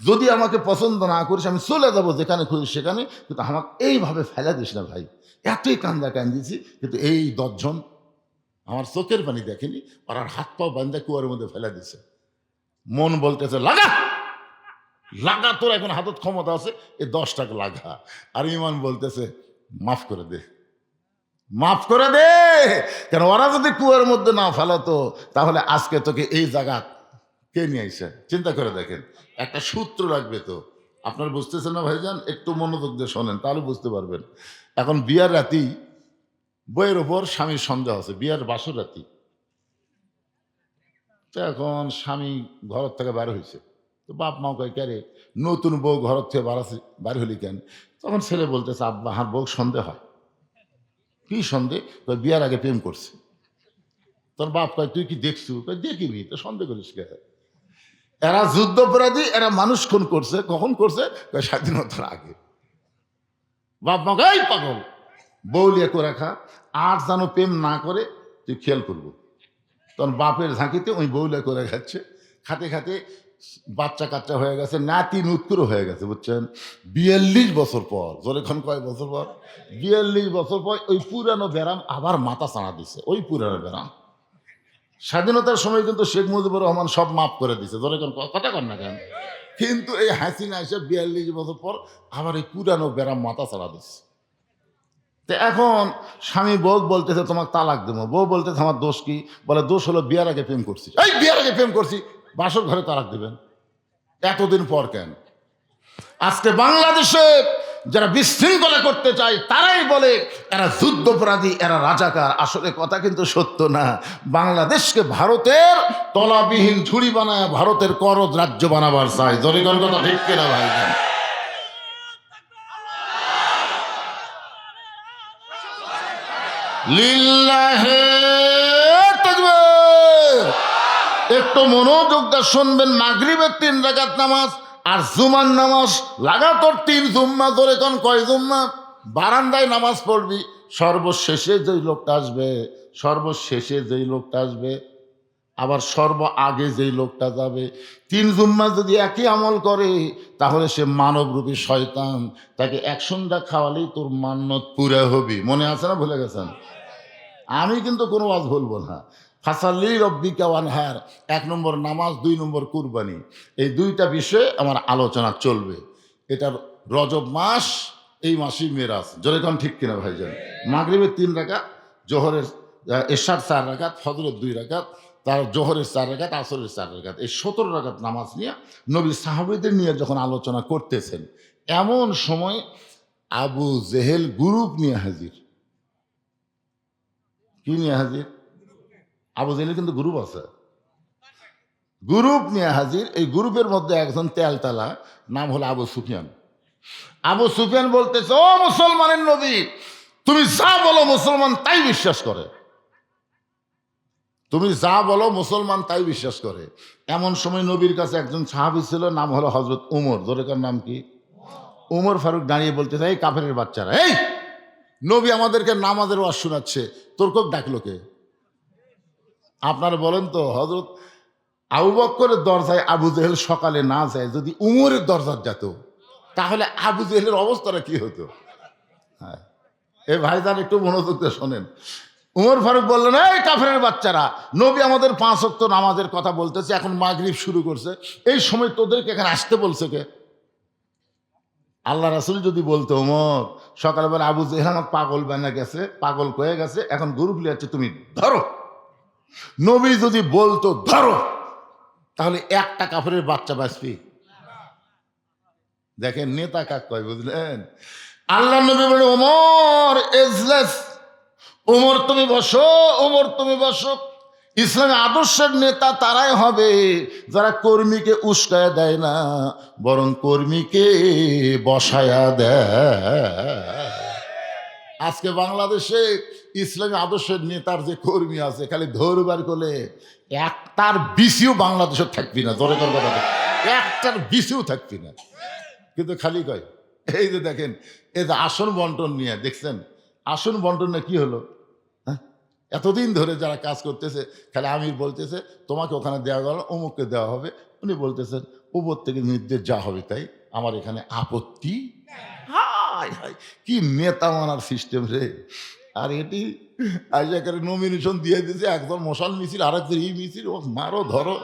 যদি আমাকে পছন্দ না করিস আমি চলে যাবো যেখানে খুঁজি সেখানে, কিন্তু আমাকে এইভাবে ফেলে দিস না ভাই। এতই কান্দা কান্দিছি, কিন্তু এই 10 জন আমার চোখের পানি দেখেনি, আর হাত পা বান্ধা কুয়ার মধ্যে ফেলে দিছে। মন বলতেছে লাগা লাগা, তোর এখন হাতত ক্ষমতা আছে, এই 10টাকে লাগা। আর ইমান বলতেছে মাফ করে দে, মাফ করে দে। কেন ওরা যদি কুয়ার মধ্যে না ফেলাতো, তাহলে আজকে তোকে এই জায়গা কে নিয়ে আইসে? চিন্তা করে দেখেন, একটা সূত্র লাগবে তো। আপনার বুঝতেছেন না ভাইজান? একটু মনোযোগ দিয়ে শোনেন, তাহলে বুঝতে পারবেন। এখন বিয়ার রাতি, বইয়ের ওপর স্বামীর সন্দেহ আছে, বিয়ার বাসর রাতি। তো এখন স্বামী ঘর থেকে বার হয়েছে, তো বাপ মাও কয় কে রে, নতুন বউ ঘর থেকে বার হলি কেন? তখন ছেলে বলতেছে, আব্বা হার বউ সন্দেহ হয়। কি সন্দেহ? কয় বিয়ার আগে প্রেম করছে। তোর বাপ কয় তুই কি দেখছু? কয় দেখিনি। তো সন্দেহ করিস কে? এরা যুদ্ধপরাধী, এরা মানুষ খুন করছে। কখন করছে? কয় স্বাধীনতার আগে। বাপ মা কয় এই পাগল, বউলিয়া করে রাখা, আর যেন প্রেম না করে তুই খেয়াল করবো। তখন বাপের ঝাঁকিতে ওই বউলিয়া করে খাচ্ছে, খাতে খাতে বাচ্চা কাচ্চা হয়ে গেছে, নাতি নুৎকুরো হয়ে গেছে, বুঝছেন? 42 বছর পর, যখন কয় বছর পর, 42 বছর পর ওই পুরানো ব্যারাম আবার মাথা চাড়া দিছে। ওই পুরানো ব্যারাম স্বাধীনতার সময় কিন্তু শেখ মুজিবুর রহমান সব মাফ করে দিছে, যখন কথা কন না কেন, কিন্তু এই হাসিনা এসে 42 বছর পর আবার এই পুরানো ব্যারাম মাথা চাড়া দিচ্ছে। তো এখন স্বামী বউ বলতেছে তোমাকে তালাক দেবো, বউ বলতেছে আমার দোষ কি? বলে দোষ হলো বিয়ার আগে প্রেম করছি। এই বিয়ার আগে প্রেম করছি, বাসর ঘরে তালাক দেবেন এতদিন পর কেন? আজকে বাংলাদেশে যারা বিশৃঙ্খলা করতে চায় তারাই বলে এরা যুদ্ধপরাধী, এরা রাজাকার। আসলে কথা কিন্তু সত্য না। বাংলাদেশকে ভারতের তলাবিহীন ঝুড়ি বানায় ভারতের করদ রাজ্য বানাবার চায়। জনগণ কথা ঠিক কিনা ভাই? লিল্লাহে তাকবীর। একটু মনোযোগ দিয়ে শুনবেন। মাগরিবের 3 রাকাত নামাজ আর জুমার নামাজ লাগাতার 3 জুম্মা। ধরে কোন কয় জুম্মা? বারান্দায় নামাজ পড়বি, সর্বশেষে যেই লোকটা আসবে, সর্বশেষে যেই লোকটা আসবে, আবার সর্ব আগে যেই লোকটা যাবে, 3 জুম্মা যদি একই আমল করে তাহলে সে মানবরূপী শয়তান। তাকে 1 সন্ধ্যা খাওয়ালেই তোর মান্নত পুরা হবি। মনে আছে না ভুলে গেছেন? আমি কিন্তু কোনো ওয়াজ বলবো না। ফাসাল্লি রব্বিকা ওয়ানহার, 1 নম্বর নামাজ, 2 নম্বর কুরবানি, এই 2টা বিষয়ে আমার আলোচনা চলবে। এটা রজব মাস, এই মাসেই মেরাজ। জোরে কোন ঠিক কিনা ভাইজান? মাগরিবের 3 রাকাত, জোহরের এশার 4 রাকাত, ফজরের 2 রাকাত, তার জোহরের 4 রাকাত, আসরের 4 রাকাত, এই 17 রাকাত নামাজ নিয়ে নবী সাহাবীদের নিয়ে যখন আলোচনা করতেছেন, এমন সময় আবু জেহেল গ্রুপ নিয়ে হাজির। কি নিয়ে হাজির? আবু জেহেলের কিন্তু গ্রুপ আছে, গ্রুপ নিয়ে হাজির। এই গ্রুপের মধ্যে একজন তেলতালা, নাম হলো আবু সুফিয়ান। আবু সুফিয়ান বলতেছে, ও মুসলমানের নবী, তুমি যা বলো মুসলমান তাই বিশ্বাস করে। তুমি যা বলো মুসলমান তাই বিশ্বাস করে। এমন সময় নবীর কাছে একজন সাহাবী ছিল, নাম হলো হযরত উমর। জোরেকার নাম কি? উমর ফারুক দাঁড়িয়ে বলতেছে, এই কাফেরের বাচ্চারা, এই নবী আমাদেরকে নামাজের ওয়াজ শোনাচ্ছে, তোর কোক ডাকলো কে? আপনারা বলেন তো, হযরত আবু বকরের দরজায় আবু জেহেল সকালে না যায়, যদি উমরের দরজায় যেত তাহলে আবু জেহেলের অবস্থাটা কি হতো? হ্যাঁ, এ ভাইজান একটু মনোযোগ দিয়ে শোনেন। উমর ফারুক বললেন, এই কাফেরের বাচ্চারা, নবী আমাদের 5 ওয়াক্ত নামাজের কথা বলতেছে, এখন মাগরিব শুরু করছে, এই সময় তোদেরকে এখানে আসতে বলছে কে? আল্লাহ রাসূল যদি বলতো, ওমর সকালবেলা আবু জেহেল আমার পাগল বানা গেছে, পাগল কয়ে গেছে, এখন গ্রুপ লিয়াচ্ছে, তুমি ধরো। নবী যদি বলতো ধরো, তাহলে একটা কাফেরের বাচ্চা বাঁচবি? দেখেন নেতা কাক কয়, বুঝলেন? আল্লাহ নবী বলে, ওমর এজলেস, ওমর তুমি বসো, ওমর তুমি বসো। ইসলামী আদর্শের নেতা তারাই হবে যারা কর্মীকে উস্কায়া দেয় না, বরং কর্মীকে বসায়া দেয়। আজকে বাংলাদেশে ইসলামী আদর্শের নেতার যে কর্মী আছে, খালি ধরবার করলে একটার বিসিও বাংলাদেশে থাকবি না। জোরে কর কথা, একটার বিসিও থাকবি না। কিন্তু খালি কয়, এই যে দেখেন, এই যে আসন বন্টন নিয়ে দেখছেন, আসন বন্টনে কি হলো? হ্যাঁ, এতদিন ধরে যারা কাজ করতেছে, খালি আমির বলতেছে তোমাকে ওখানে দেওয়া গেল, অমুককে দেওয়া হবে। উনি বলতেছেন উপর থেকে নির্দেশ যা হবে তাই, আমার এখানে আপত্তি। হাই হাই, কি নেতা মানার সিস্টেম রে! আর এটি আইজাকারে নমিনেশন দিয়ে দিয়েছে, একদম মশাল মিছিল, আর একজন ই মিছিল, ও মারো ধরো।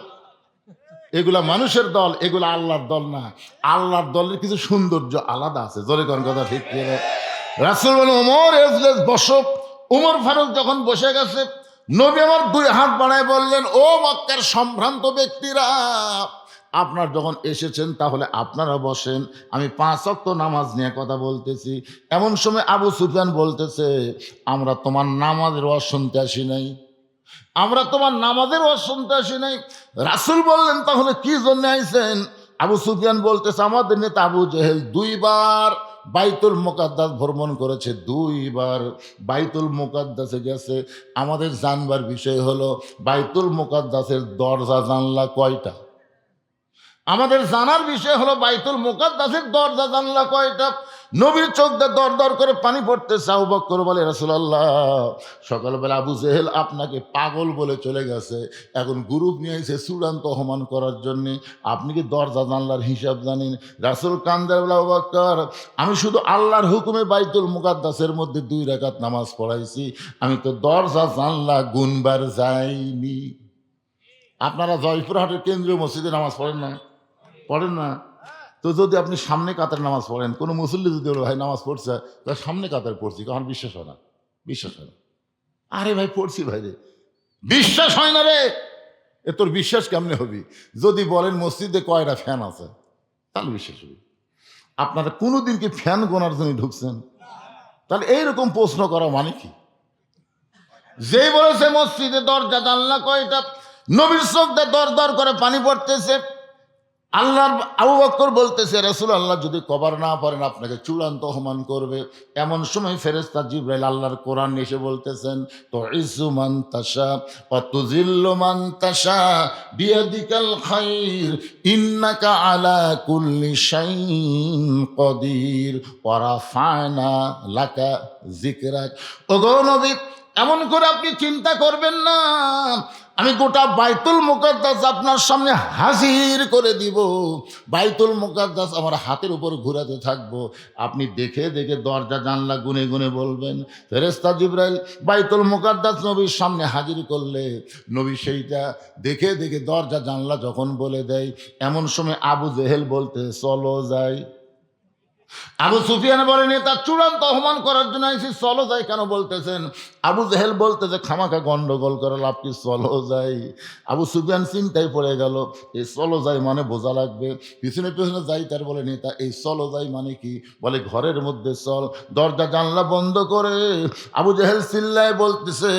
এগুলা মানুষের দল, এগুলা আল্লাহর দল না। আল্লাহর দলের কিছু সৌন্দর্য আলাদা আছে। জোরে কোন কথা ঠিক করে? রাসূল বলেন, ওমর এজলেস, বসো। উমর ফারুক যখন বসে গেছে, নবী আমার 2 হাত বাড়ায় বললেন, ও মক্কার সম্ভ্রান্ত ব্যক্তিরা, আপনার যখন এসেছেন তাহলে আপনারা বসেন, আমি 5 ওয়াক্ত নামাজ নিয়ে কথা বলতেছি। এমন সময় আবু সুফিয়ান বলতেছে, আমরা তোমার নামাজের ওয়াজ শুনতে আসি নাই, আমরা তোমার নামাজের ওয়াজ শুনতে আসি নাই। রাসূল বললেন, তাহলে কি জন্য আইছেন? আবু সুফিয়ান বলতেছে, আমাদের নেতা আবু জেহেল 2 বার বাইতুল মুকাদ্দাস ভ্রমণ করেছে, 2 বার বাইতুল মুকাদ্দাসে গেছে। আমাদের জানবার বিষয় হলো বাইতুল মুকাদ্দাসের দরজা জানলা কয়টা? আমাদের জানার বিষয় হলো বাইতুল মুকাদ্দাসের দরজা জানলা কয়টা? নবীর চোখ দিয়ে দর দর করে পানি পড়তেছে। আবু বকর বলে, রাসূলুল্লাহ, সকালবেলা আবু জেহেল আপনাকে পাগল বলে চলে গেছে, এখন গ্রুপ নিয়ে এসে চূড়ান্ত অপমান করার জন্য, আপনি কি দরজা জানলার হিসাব জানেন? রাসূল কান্দার বলে, আবু বকর, আমি শুধু আল্লাহর হুকুমে বাইতুল মুকাদ্দাসের মধ্যে 2 রাকাত নামাজ পড়াইছি, আমি তো দরজা জানলা গুনবার যাইনি। আপনারা জয়পুরহাটের কেন্দ্রীয় মসজিদে নামাজ পড়েন না? পড়েন না? তো যদি আপনি সামনে কাতার নামাজ পড়েন, কোনো মুসল্লি যদি বলে, ভাই নামাজ পড়ছে, তার সামনে কাতার পড়ছি, কারণ বিশ্বাস হয় না, বিশ্বাস হয় না। আরে ভাই পড়ছি ভাই রে, বিশ্বাস হয় না রে। এ তোর বিশ্বাস কেমনে হবি? যদি বলেন মসজিদে কয়টা ফ্যান আছে, তাহলে বিশ্বাস হবে। আপনারা কোনোদিন কি ফ্যান গোনার জন্য ঢুকছেন? তাহলে এইরকম প্রশ্ন করা মানে কি? যেই বলেছে মসজিদে দরজা জানলা কয়টা, নবীর চোখ দিয়ে দর দর করে পানি পড়তেছে। আল্লাহর আবু বকর বলতেছে, রাসূলুল্লাহ যদি কবর না পড়েন আপনাকে চূড়ান্ত অপমান করবে। এমন সময় ফেরেশতা জিবরাইল আল্লাহর কোরআন এসে বলতেছেন, তুইজ্জু মান তাশা ওয়া তুযিল্লু মান তাশা বিয়াদিকাল খায়র ইন্নাকা আলা কুল্লি শাইইন কদির ওয়া রাফা'না লাকা যিকরাক। ওগো নবী, এমন করে আপনি চিন্তা করবেন না, আমি গোটা বাইতুল মুকাদ্দাস আপনার সামনে হাজির করে দিব। বাইতুল মুকাদ্দাস আমার হাতের উপর ঘুরাতে থাকবো, আপনি দেখে দেখে দরজা জানলা গুনে গুনে বলবেন। ফেরেশতা জিবরাইল বাইতুল মুকাদ্দাস নবীর সামনে হাজির করলে নবী সেইটা দেখে দেখে দরজা জানলা যখন বলে দেয়, এমন সময় আবু জেহেল বলতে চলো যাই। আবু সুফিয়ান বলেন তার চূড়ান্ত অপমান করার জন্য এসে চলো যাই কেন বলতেছেন? আবু জেহেল বলতেছে খামাখা গন্ডগোল করে লাভ কি, চলো যাই। আবু সুফিয়ান চিন্তায় পড়ে গেল, এই চলো যাই মানে বোঝা লাগবে, পিছনে পিছনে যাই। তার বলে নেতা এই চলো যাই মানে কি? বলে ঘরের মধ্যে চল। দরজা জানলা বন্ধ করে আবু জেহেল চিল্লায় বলতেছে,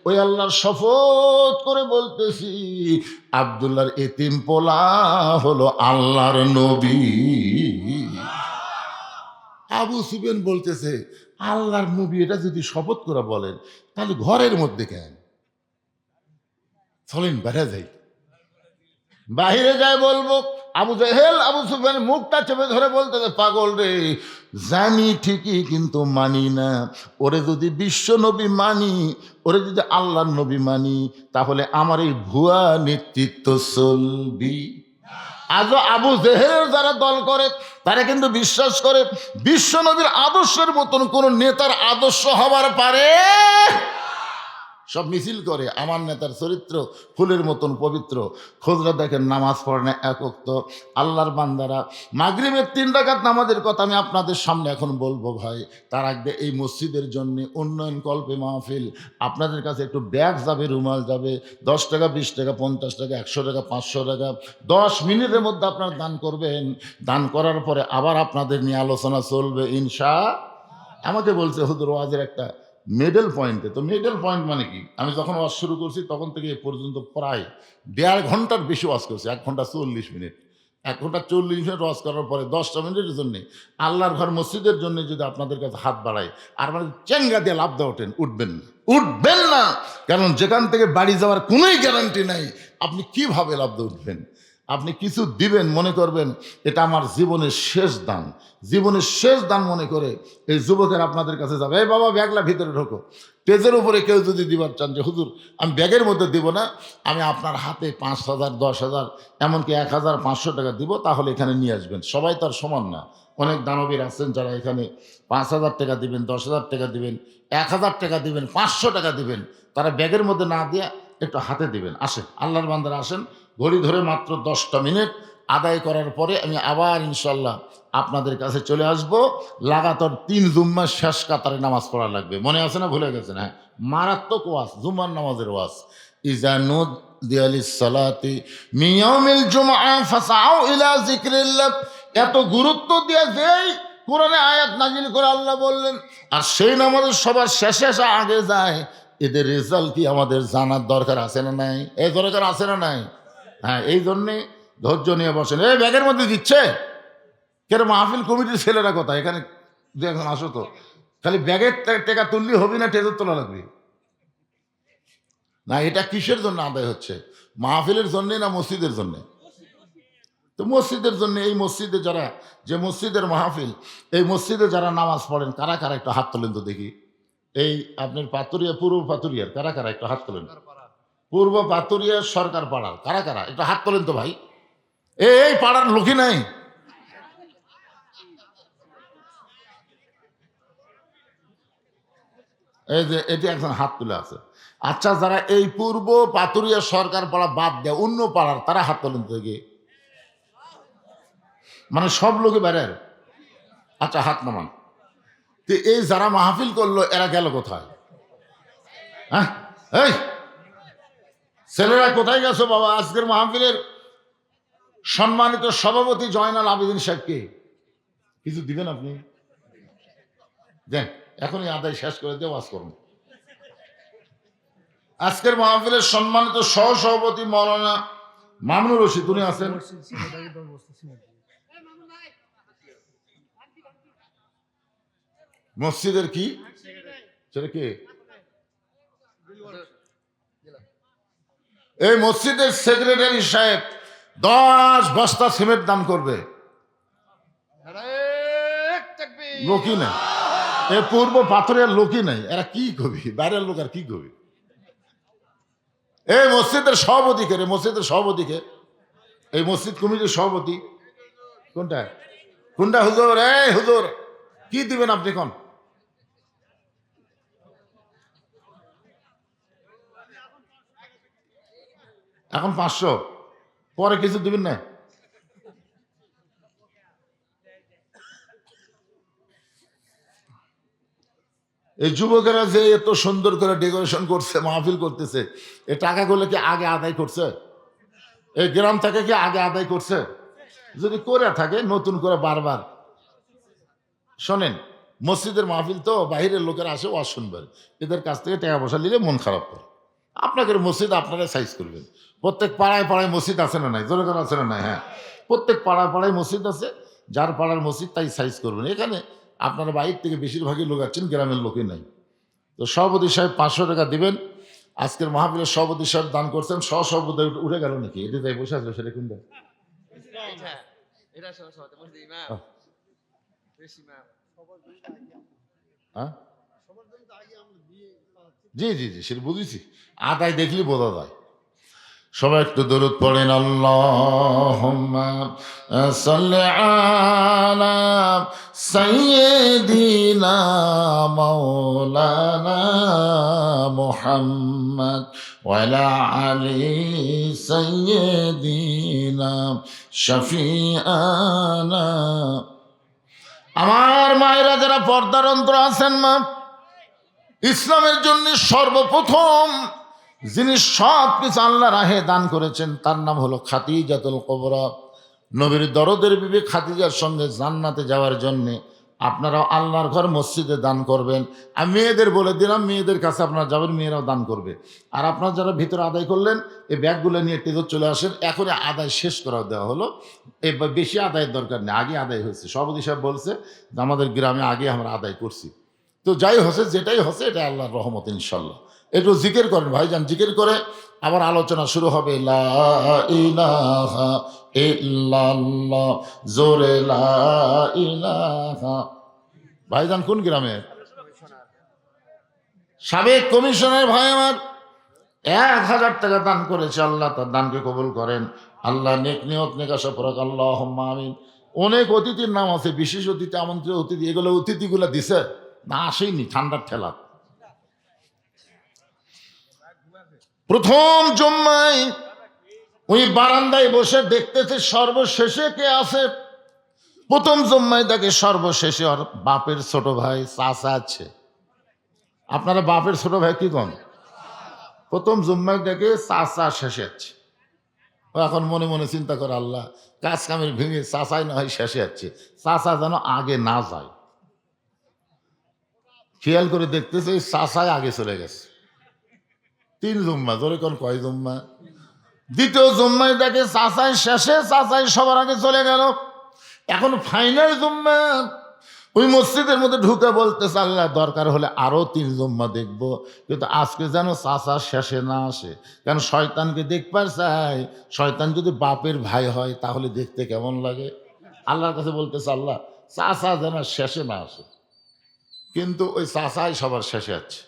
ওই আল্লাহর শপথ করে বলতেছি, আব্দুল্লাহর এতিম পোলা হলো আল্লাহর নবী। আবু সুফিয়ান বলতেছে, আল্লাহর নবী এটা যদি শপথ করে বলেন তাহলে ঘরের মধ্যে কেন? চলেন বাইরে যাই। বাহিরে যাই বলবো। আবু জেহেল আবু সুফিয়ান মুখটা চেপে ধরে বলতেছে, পাগল রে, জানি ঠিকই কিন্তু মানি না। ওরে যদি বিশ্ব নবী মানি, ওরে যদি আল্লাহর নবী মানি, তাহলে আমার এই ভুয়া নেতৃত্ব চলবি। আজও আবু জেহেলের যারা দল করে তারা কিন্তু বিশ্বাস করে বিশ্ব নবীর আদর্শের মতন কোন নেতার আদর্শ হবার পারে। সব মিছিল করে আমার নেতার চরিত্র ফুলের মতন পবিত্র। খোঁজরা দেখেন নামাজ পড়ে না এক ওয়াক্ত। আল্লাহর বান্দারা মাগরিবের 3 রাকাত নামাজের কথা আমি আপনাদের সামনে এখন বলবো ভাই। তার আগে এই মসজিদের জন্য উন্নয়ন কল্পে মাহফিল, আপনাদের কাছে একটু ব্যাগ যাবে, রুমাল যাবে, 10 টাকা 20 টাকা 50 টাকা 100 টাকা 500 টাকা 10 মিনিটের মধ্যে আপনারা দান করবেন। দান করার পরে আবার আপনাদের নিয়ে আলোচনা চলবে ইনশাআল্লাহ। আমাকে বলছে হুজুর ওয়াজের একটা মিডল পয়েন্টে, তো মিডল পয়েন্ট মানে কি? আমি যখন ওয়াজ শুরু করছি তখন থেকে এ পর্যন্ত প্রায় 1.5 ঘন্টার বেশি ওয়াজ করছি, 1 ঘন্টা 40 মিনিট। 1 ঘন্টা 40 মিনিট ওয়াজ করার পরে 10টা মিনিটের জন্যে আল্লাহর ঘর মসজিদের জন্য যদি আপনাদের কাছে হাত বাড়ায় আর মানে চেঙ্গা দিয়ে লাভ দেওয়া ওঠেন, উঠবেন না, উঠবেন না। কারণ যেখান থেকে বাড়ি যাওয়ার কোনোই গ্যারান্টি নাই, আপনি কিভাবে লাভ দিয়ে উঠবেন? আপনি কিছু দিবেন, মনে করবেন এটা আমার জীবনের শেষ দান, জীবনের শেষ দান মনে করে এই যুবকের আপনাদের কাছে যাবে, এই বাবা ব্যাগলা ভিতরে ঢোকো। পেজের উপরে কেউ যদি দিবার চান যে হুজুর আমি ব্যাগের মধ্যে দিব না, আমি আপনার হাতে 5,000 10,000 এমনকি 1,500 টাকা দিব, তাহলে এখানে নিয়ে আসবেন। সবাই তার সমান না, অনেক দানবীর আছেন যারা এখানে 5,000 টাকা দিবেন, 10,000 টাকা দিবেন, 1,000 টাকা দিবেন, 500 টাকা দিবেন, তারা ব্যাগের মধ্যে না দিয়ে একটু হাতে দিবেন। আসেন আল্লাহর বান্দারা আসেন, ঘড়ি ধরে মাত্র 10টা মিনিট আদায় করার পরে আমি আবার ইনশাল্লাহ আপনাদের কাছে চলে আসব। লাগাতার 3 জুম্মার শেষ কাতারে নামাজ পড়া লাগবে, মনে আছে না? ভুলে গেছেন? হ্যাঁ, মারাত্মক ওয়াজ, জুম্মার নামাজের ওয়াজ। ইজা নুদিয়া লিস-সালাতি মিন ইয়াউমিল জুমআ ফাসআউ ইলা যিকরিল্লাহ। এত গুরুত্ব দিয়ে যেই কোরআনে আয়াত নাজিল করে আল্লাহ বললেন, আর সেই নামাজের সবার শেষে এসে আগে যায়, এদের রেজাল্ট কি আমাদের জানার দরকার আছে না নাই? এই দরকার আছে না নাই? হ্যাঁ, এই জন্যে ধৈর্য নিয়ে বসেন। এই ব্যাগের মধ্যে দিচ্ছে কেন? মাহফিল কমিটির ছেলেরা কথা এখানে এখন আসো তো, খালি ব্যাগের টাকা তুললি হবি না, টেজের তোলা লাগবে না। এটা কিসের জন্য আদায় হচ্ছে? মাহফিলের জন্যে না মসজিদের জন্যে? তো মসজিদের জন্য। এই মসজিদে যারা, যে মসজিদের মাহফিল, এই মসজিদে যারা নামাজ পড়েন কারা কারা একটু হাত তোলেন তো দেখি। এই আপনার পাতুরিয়া, পূর্ব পাতুরিয়ার কারা কারা একটু হাত তোলেন? পূর্ব পাতুরিয়ার সরকার পাড়ার কারা কারা একটু হাত তোলেন তো ভাই। এই পাড়ার লোকই নাই। এই যে এটি একজন হাত তুলে আছে। আচ্ছা, যারা এই পূর্ব পাতুরিয়া সরকার পাড়া বাদ দেয় অন্য পাড়ার, তারা হাত তোলেন তো দেখি। মানে সব লোকে বেড়ার। আচ্ছা, হাত নামান। তো এই যারা মাহফিল করলো এরা গেল কোথায়? হ্যাঁ, এই ছেলেরা কোথায় গেছো বাবা? আজকের মাহফিলের সম্মানিত সভাপতি জয়নাল আবেদিন সাহেবকে কিছু দিবেন আপনি? দেন, এখনই আদায় শেষ করে দিয়ে ওয়াজ করুন। আজকের মাহফিলের সম্মানিত সহসভাপতি মাওলানা মামুনুর রশিদ উনি আছেন। মসজিদের কি সেটা কি? এই মসজিদের সেক্রেটারি সাহেব 10 বস্তা সিমেন্ট দান করবে, লোকই নাই। এ পূর্ব পাথরের লোকই নাই, এরা কি কবি, বাইরের লোক আর কি কবি। এই মসজিদের সভাপতি কে রে? মসজিদের সভাপতি কে? এই মসজিদ কমিটির সভাপতি কোনটা? কোনটা? হুজুর, এই হুজুর কি দিবেন আপনি? কোন এখন 500, পরে কিছু দিবেন না? এই যুবকেরা যে এত সুন্দর করে ডেকোরেশন করছে, মাহফিল করতেছে, এই টাকাগুলো কি আগে আদায় করছে? এই গ্রাম থেকে কি আগে আদায় করছে? যদি করে থাকে নতুন করে বারবার শোনেন, মসজিদের মাহফিল তো বাইরের লোকেরা আসে ওয়াজ শুনবেন, এদের কাছ থেকে টাকা পয়সা নিলে মন খারাপ করে। আপনাকে মসজিদ আপনারা সাইজ করবেন। প্রত্যেক পাড়ায় পাড়ায় মসজিদ আছে না নাই? জোরে করে আছে না নাই? হ্যাঁ, প্রত্যেক পাড়ায় পাড়ায় মসজিদ আছে, যার পাড়ার মসজিদ তাই সাইজ করবেন। এখানে আপনারা বাইরে থেকে বেশিরভাগই লোক আছেন, গ্রামের লোকই নাই। তো সভাপতি সাহেব 500 টাকা দিবেন। আজকের মাহফিলের সভাপতি সাহেব দান করছেন, সভাপতি উঠে গেল নাকি? এটা তাই বসে আসবে সেটা কিন্তু হ্যাঁ, জি জি জি, সেটা বুঝেছি। আদায় দেখলে বোঝা যায়। সবাই একটু দরুদ পড়েন, আল্লাহুম্মা সাল্লি আলা সাইয়্যিদিনা মাওলানা মুহাম্মদ ওয়া আলা আলি সাইয়্যিদিনা শাফিআনা। আমার মায়েরা যারা পর্দার অন্তর আছেন, মা, ইসলামের জন্য সর্বপ্রথম যিনি সব কিছু আল্লাহ রাহে দান করেছেন তার নাম হলো খাদিজাতুল কুবরা। নবীর দরদের বিবি খাদিজার সঙ্গে জান্নাতে যাওয়ার জন্য আপনারা আল্লাহর ঘর মসজিদে দান করবেন। আমি মেয়েদের বলে দিলাম, মেয়েদের কাছে আপনারা যাবেন, মেয়েরাও দান করবে। আর আপনারা যারা ভিতরে আদায় করলেন এই ব্যাগগুলো নিয়ে টেজর চলে আসেন। এখনই আদায় শেষ করা দেওয়া হলো, এবার বেশি আদায়ের দরকার নেই, আগে আদায় হয়েছে। সভাপতি সাহেব বলছে যে আমাদের গ্রামে আগে আমরা আদায় করছি। তো যাই হচ্ছে, যেটাই হচ্ছে এটা আল্লাহর রহমত ইনশাল্লাহ। একটু জিকির করেন ভাইজান, জিকির করে আবার আলোচনা শুরু হবে। লা ইলাহা ইল্লাল্লাহ, জোরে লা ইলাহা। ভাইজান কোন গ্রামে? সাবেক কমিশনার ভাই আমার 1000 টাকা দান করেছে, আল্লাহ তার দানকে কবুল করেন। আল্লাহ নেক নিয়ত নেক আশা পরাক, আল্লাহুম্মা আমিন। অনেক অতিথির নাম আছে, বিশেষ অতিথি, আমন্ত্রিত অতিথি, এগুলো অতিথিগুলো দিছে না, আসেইনি, ঠান্ডার ঠেলা। প্রথম জুম্মায় ওই বারান্দায় বসে দেখতেছে সর্বশেষে কে আছে। প্রথম জুম্মায় তাকে সর্বশেষে ওর বাপের ছোট ভাই চাচা আছে। আপনারা বাপের ছোট ভাই কি কন? প্রথম জুম্মায় দেখে চাচা শেষে আছে। ও এখন মনে মনে চিন্তা করে, আল্লাহ কাজ কামের ভেঙে চাচাই না হয় শেষে আছে, চাচা যেন আগে না যায়। খেয়াল করে দেখতেছে চাচাই আগে চলে গেছে। 3 জুম্মা, ধরে কোন কয় জুম্মা? দ্বিতীয় জুম্মায় দেখে চাচাই শেষে, চাচাই সবার আগে চলে গেল। এখন ফাইনাল জুম্মা, ওই মসজিদের মধ্যে ঢুকে বলতেছে, আল্লাহ দরকার হলে আরো 3 জুম্মা দেখবো, কিন্তু আজকে যেন চাচা শেষে না আসে। কারণ শয়তানকে দেখবার চাই, শয়তান যদি বাপের ভাই হয় তাহলে দেখতে কেমন লাগে। আল্লাহর কাছে বলতেছে, আল্লাহ চাচা যেন শেষে না আসে। কিন্তু ওই চাচাই সবার শেষে আছে।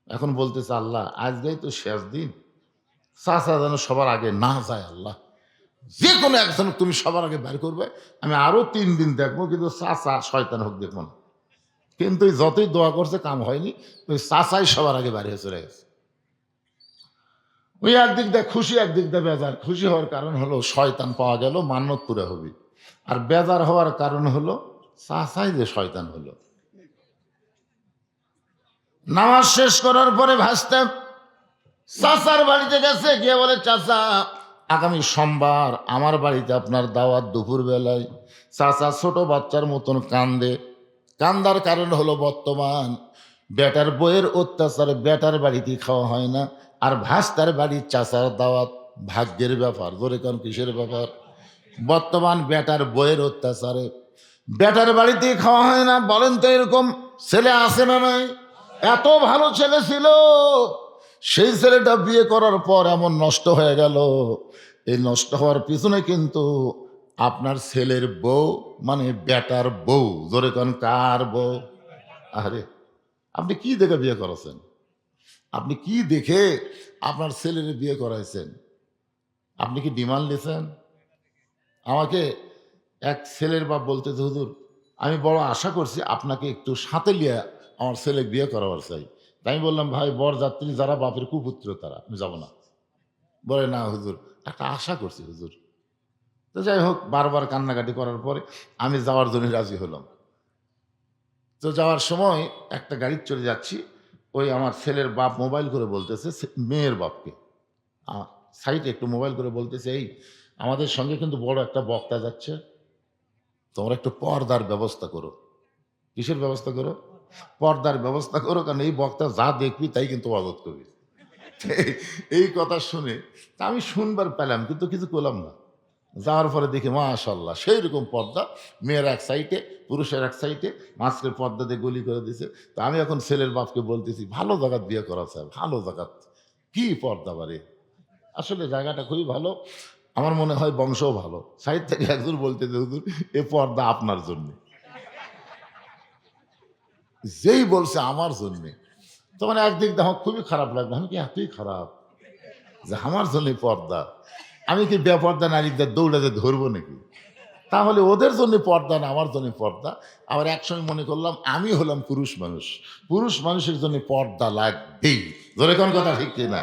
এখন বলতেছে, আল্লাহ আজকেই তো শেষ দিন, চাচা যেন সবার আগে না যায়। আল্লাহ যে কোনো একজন তুমি সবার আগে বের করবে, আমি আরো 3 দিন দেখবো, কিন্তু চাচা শয়তান হোক দেখবো না। কিন্তু যতই দোয়া করছে কাম হয়নি, ওই চাচাই সবার আগে বের হয়ে চলে গেছে। ওই একদিক দিয়ে খুশি, একদিক দিয়ে বেজার। খুশি হওয়ার কারণ হলো শয়তান পাওয়া গেল, মান্নত পুরা হবে। আর বেজার হওয়ার কারণ হলো চাচাই যে শয়তান হলো। নামাজ শেষ করার পরে ভাসতে চাচার বাড়িতে গেছে, গিয়ে বলে, চাচা আগামী সোমবার আমার বাড়িতে আপনার দাওয়াত দুপুর বেলায়। চাচা ছোট বাচ্চার মতন কান্দে। কান্দার কারণ হলো বর্তমান বেটার বইয়ের অত্যাচারে বেটার বাড়িতে খাওয়া হয় না, আর ভাস্তার বাড়ির চাচার দাওয়াত ভাগ্যের ব্যাপার। ধরে কোন কিসের ব্যাপার? বর্তমান বেটার বইয়ের অত্যাচারে বেটার বাড়িতে খাওয়া হয় না। বলেন তো এরকম ছেলে আছে না নাই? এত ভালো ছেলে ছিল, সেই ছেলেটা বিয়ে করার পর এমন নষ্ট হয়ে গেল। এই নষ্ট হওয়ার পিছনে কিন্তু আপনার ছেলের বউ, মানে বেটার বউ। জোরে কোন কার বউ? আরে আপনি কি দেখে বিয়ে করেছেন? আপনি কি দেখে আপনার ছেলের বিয়ে করাইছেন? আপনি কি ডিমান্ড নিয়েছেন? আমাকে এক ছেলের বাপ বলতেছে, হুজুর আমি বড় আশা করছি আপনাকে একটু সাথে লিয়ে আমার ছেলে বিয়ে করাবার চাই। তাই আমি বললাম, ভাই বরযাত্রী যারা বাপের কুপুত্র তারা, আমি যাবো না। বলে না হুজুর, একটা আশা করছি হুজুর। তো যাই হোক, বারবার কান্নাকাটি করার পরে আমি যাওয়ার জন্য রাজি হলাম। তো যাওয়ার সময় একটা গাড়ি চলে যাচ্ছি, ওই আমার ছেলের বাপ মোবাইল করে বলতেছে মেয়ের বাপকে, সাইডে একটু মোবাইল করে বলতেছে, এই আমাদের সঙ্গে কিন্তু বড় একটা বক্তা যাচ্ছে, তোমরা একটু পর্দার ব্যবস্থা করো। কিসের ব্যবস্থা করো? পর্দার ব্যবস্থা করো, কারণ এই বক্তা যা দেখবি তাই কিন্তু অবগত করবি। এই কথা শুনে তা আমি শুনবার পেলাম, কিন্তু কিছু করলাম না। যাওয়ার পরে দেখি মাশাল্লাহ সেই রকম পর্দা, মেয়ের এক সাইডে পুরুষের এক সাইডে, মাঝখানে পর্দা দিয়ে গলি করে দিছে। তো আমি এখন ছেলের বাপকে বলতেছি, ভালো জায়গাত বিয়ে করা চাই, ভালো জায়গাত, কি পর্দা বাড়ি। আসলে জায়গাটা খুবই ভালো, আমার মনে হয় বংশও ভালো। সাইড থেকে একজন বলতেছে, হুজুর এ পর্দা আপনার জন্যে। যেই বলছে আমার জন্যে, তখন একদিক দেখো খুবই খারাপ লাগলো। আমি কি এতই খারাপ যে আমার জন্য পর্দা? আমি কি বেপর্দা নারীদের দৌড়াতে ধরবো নাকি? তাহলে ওদের জন্য পর্দা না, আমার জন্য পর্দা। আবার একসময় মনে করলাম আমি হলাম পুরুষ মানুষ, পুরুষ মানুষের জন্য পর্দা লাগবেই। ধরে কোন কথা ঠিক কিনা?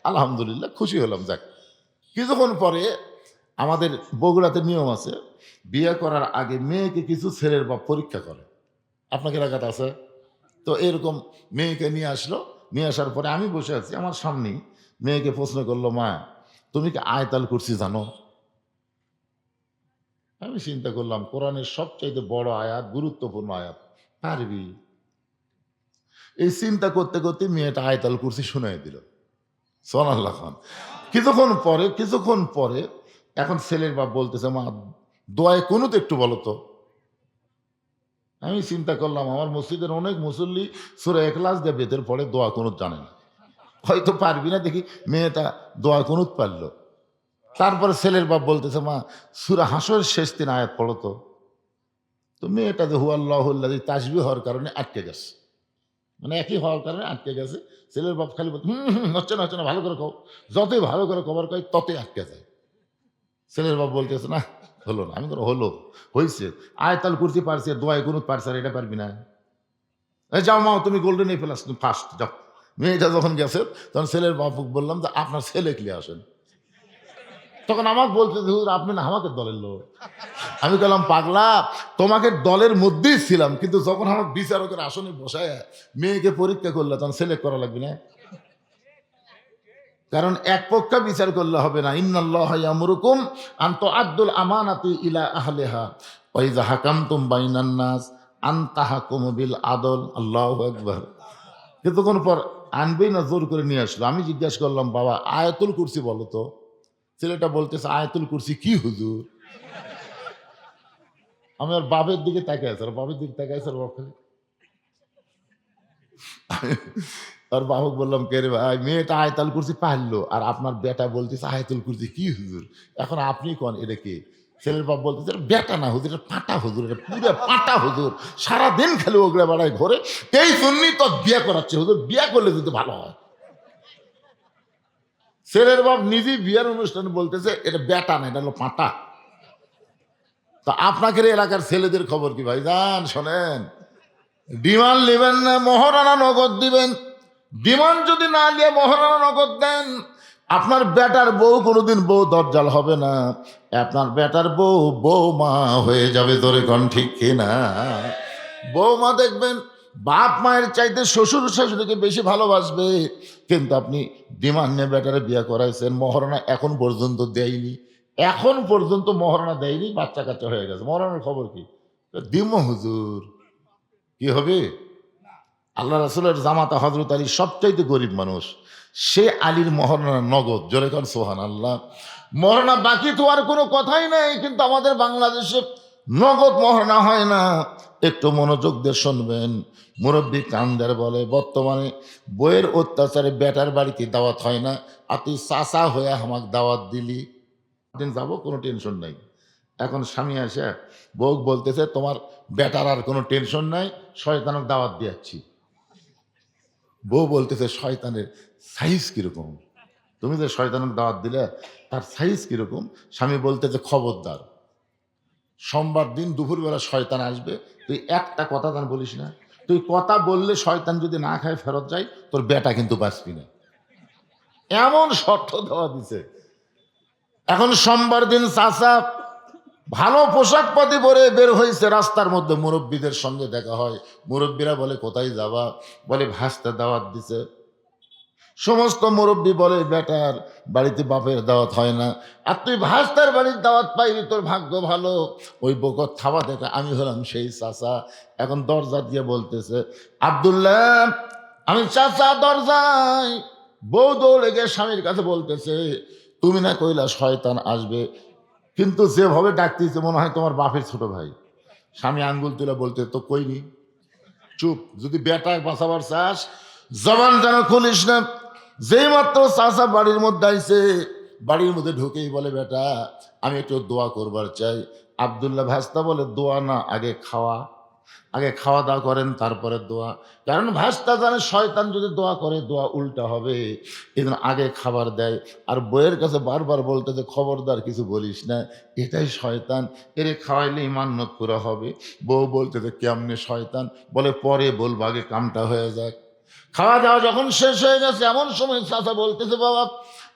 আলহামদুলিল্লাহ খুশি হলাম। যাক, কিছুক্ষণ পরে আমাদের বগুড়াতে নিয়ম আছে, বিয়ে করার আগে মেয়েকে কিছু ছেলের বাপ পরীক্ষা করে। আপনাকে এলাকাতে আছে তো? এরকম মেয়েকে নিয়ে আসলো, নিয়ে আসার পরে আমি বসে আছি, আমার সামনেই মেয়েকে প্রশ্ন করলো, মা তুমি কি আয়তাল কুরসি জানো? আমি চিন্তা করলাম কোরআনের সবচাইতে বড় আয়াত, গুরুত্বপূর্ণ আয়াত, পারবি? এই চিন্তা করতে করতে মেয়েটা আয়তাল কুরসি শুনাই দিল। সুবহানাল্লাহ খান। কিছুক্ষণ পরে এখন ছেলের বাপ বলতেছে, মা দোয়ায় কুনুত একটু বলো তো। আমি চিন্তা করলাম আমার মসজিদের অনেক মুসল্লি সূরা ইখলাস দিয়ে বেতের পড়ে, দোয়া কুনুত জানে না, হয়তো পারবি না। দেখি মেয়েটা দোয়া কুনুত পারলো। তারপরে ছেলের বাপ বলতেছে, মা সূরা হাসরের শেষ 3 আয়াত পড়ো তো। তো মেয়েটা যে হুয়াল্লাহুল্লাযী তাসবিহ হওয়ার কারণে আটকে গেছে, মানে একই হওয়ার কারণে আটকে গেছে। ছেলের বাপ খালি বলতে, হচ্ছে না ভালো করে কও। যতই ভালো করে কবার কয় ততই আটকে যায়। ছেলের বাপ বলতেছে, না হলো না। আমি বলো হলো, হয়েছে। আয়াতুল কুরসি পারছি, দোয়ায়ে কুনুত পারছি, আর এটা পারবি না? এই যাও মা, তুমি গোল্ডেন এ প্লাস, তুমি ফার্স্ট যাও। মেয়েটা যখন গেছে তখন ছেলের বাপুক বললাম যে আপনার ছেলে ক্লিয়ে আসেন। তখন আমাকে বলতে, হুজুর আপনি না আমাকে দলের লোক। আমি বললাম, পাগলা তোমাকে দলের মধ্যেই ছিলাম, কিন্তু যখন আমার বিচারকের আসনে বসায় মেয়েকে পরীক্ষা করলে তখন সিলেক্ট করা লাগবে না। কারণ এক পক্ষে বিচার করলে হবে না। ইন্নাল্লাহা ইয়ামুরুকুম আন তুআদ্দুল আমানাতি ইলা আহলিহা ওয়া ইযা হাকামতুম বাইনান নাস আন তাহকুমু বিল আদল। আল্লাহু আকবার। কিছুক্ষণ পর আনবেই না, জোর করে নিয়ে আসলো। আমি জিজ্ঞাসা করলাম, বাবা আয়াতুল কুরসি বলো তো। ছেলেটা বলতেছে, আয়াতুল কুরসি কি হুজুর? আমি আর বাবের দিকে তাকাই আছে, বাবের দিকে তাকাই আছে, বাপ খালি। আর বাবুক বললাম, কে রে ভাই, মেয়েটা আয়তাল কুরসি পারলো আর আপনার বেটা বলতেছে আয়তুল কুরসি কি হুজুর? এখন আপনি কোন এটা কে? ছেলের বাপ বলতেছে, বেটা না হুজুর, এটা পাটা হুজুর, এটা পুরো পাটা হুজুর, সারাদিন খালি ওগুলো বেড়ায় ঘরে, এই জন্যই তো বিয়ে করাচ্ছে হুজুর, বিয়ে করলে যদি ভালো হয়। ছেলের বাপ নিজেই বিয়ের অনুষ্ঠানে বলতেছে এটা বেটা না, এটা হলো পাটা। তো আপনাকে এলাকার ছেলেদের খবর কি ভাই জান? শোনেন, ডিমান্ড নেবেন না, মহারানা নগদ দিবেন। ডিমান্ড যদি না নিয়ে মহারানা নগদ দেন, আপনার বেটার বউ কোনোদিন বউ দরজাল হবে না, আপনার বেটার বউ বৌমা হয়ে যাবে। ধরে কোন ঠিক কিনা? বৌমা দেখবেন বাপ মায়ের চাইতে শ্বশুর শাশুড়িকে বেশি ভালোবাসবে। কিন্তু আপনি ডিমান্ড নিয়ে বেটারে বিয়ে করাইছেন, মহারানা এখন পর্যন্ত দেয়নি, এখন পর্যন্ত মহারানা দেয়নি, বাচ্চা কাচ্চা হয়ে গেছে। মহারানার খবর কি? দিম হুজুর, কি হবে? আল্লাহ রাসূলের জামাতা হযরত আলী সবচাইতে গরিব মানুষ, সে আলীর মহারণা নগদ, জোরে কর সুবহানাল্লাহ। মহারণা বাকি তো আর কোনো কথাই নাই, কিন্তু আমাদের বাংলাদেশে নগদ মহারণা হয় না। একটু মনোযোগ দিয়ে শুনবেন। মুরব্বী কান্দার বলে, বর্তমানে বইয়ের অত্যাচারে বেটার বাড়িতে দাওয়াত হয় না, আর তুই চাচা হয়ে আমাকে দাওয়াত দিলি, দিন যাবো, কোনো টেনশন নাই। এখন স্বামী আসে বউ বলতেছে, তোমার বেটার আর কোনো টেনশন নাই, শয়তানক দাওয়াত দিয়াচ্ছি। বউ বলতেছে, শয়তানের সাইজ কিরকম? তুমি যে শয়তানক দাওয়াত দিলে তার সাইজ কিরকম? স্বামী বলতেছে, খবরদার, সোমবার দিন দুপুরবেলা শয়তান আসবে, তুই একটা কথা তার বলিস না। তুই কথা বললে শয়তান যদি না খায় ফেরত যায়, তোর বেটা কিন্তু বাঁচবি না। এমন শর্ত দেওয়া দিছে। এখন সোমবার দিন চাচা ভালো পোশাক পাতি পরে বের হয়েছে, রাস্তার মধ্যে মুরব্বীদের সঙ্গে দেখা হয়। মুরব্বীরা বলে, কোথায় যাবা? বলে, ভাস্তা দাওয়াত দিছে। সমস্ত মুরব্বী বলে, বেটার বাড়িতে বাপের দাওয়াত হয় না, আর তুই ভাস্তার বাড়ির দাওয়াত পাইবি, তোর ভাগ্য ভালো। ওই বকর থাবা দেখে আমি হলাম সেই চাচা। এখন দরজা দিয়ে বলতেছে, আব্দুল্লাহ, আমি চাচা দরজায়। বউ দৌড়ে গিয়ে স্বামীর কাছে বলতেছে, তুমি না কইলা শয়তান আসবে, কিন্তু যেভাবে ডাকতেছে মনে হয় তোমার বাপের ছোট ভাই। স্বামী আঙ্গুল তুলে বলতে, তো কইনি, চুপ। যদি বেটায় বাঁচাবার চাস জবান যেন খুলিস না। যেই মাত্র চাচা বাড়ির মধ্যে আইছে, বাড়ির মধ্যে ঢুকেই বলে, বেটা আমি একটু দোয়া করবার চাই। আব্দুল্লাহ ভাস্তা বলে, দোয়া না, আগে খাওয়া, আগে খাওয়া দাওয়া করেন তারপরে দোয়া। কারণ ভাস্তা জানে শয়তান যদি দোয়া করে দোয়া উল্টা হবে, এই জন্য আগে খাবার দেয়। আর বইয়ের কাছে বারবার বলতে যে, খবরদার কিছু বলিস না, এটাই শয়তান, এরে খাওয়াইলে ইমান্নত পুরা হবে। বউ বলতে যে, কেমনে শয়তান? বলে, পরে বলবো, আগে কামটা হয়ে যাক। খাওয়া দাওয়া যখন শেষ হয়ে গেছে, এমন সময় চাচা বলতেছে, বাবা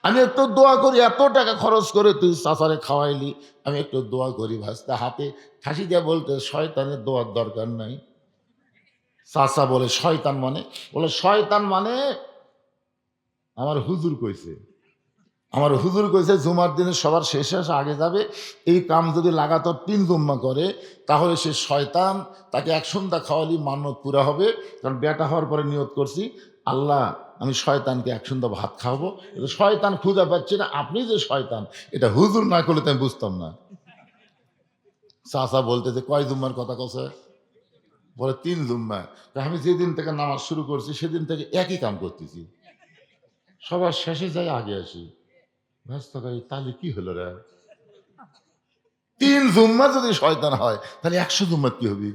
আমি একটু দোয়া করি, এত টাকা খরচ করে তুই চাচারে খাওয়াইলি, আমি একটু দোয়া করি। ভাস্তা হাতে ঠাসি দিয়ে বলতে, শয়তানের দোয়ার দরকার নাই। চাচা বলে, শয়তান মানে? বলে, শয়তান মানে আমার হুজুর কইছে, আমার হুজুর কইছে জুমার দিনে সবার শেষে আসে আগে যাবে। এই কাম যদি লাগাতার 3 জুম্মা করে, তাহলে সে শয়তান, তাকে এক সন্ধ্যা খাওয়ালি মান্যত পুরা হবে। কারণ বেটা হওয়ার পরে নিয়ত করছি, আল্লাহ আমি শয়তানকে এক সন্ধ্যা ভাত খাওয়াবো। এটা শয়তান খুঁজে পাচ্ছি না, আপনি যে শয়তান, এটা হুজুর না করলে তো আমি বুঝতাম না। চাচা বলতেছে, কয় জুম্মার কথা কছে? বলে, 3 জুম্মা। আমি যেদিন থেকে নামাজ শুরু করছি সেদিন থেকে একই কাম করতেছি, সবার শেষে যাই আগে আসি। ব্যস্ত করি, তাহলে কি হলো রে? 3 জুম্মা যদি শয়তান হয়, তাহলে 100 জুম্মাত কি হবে?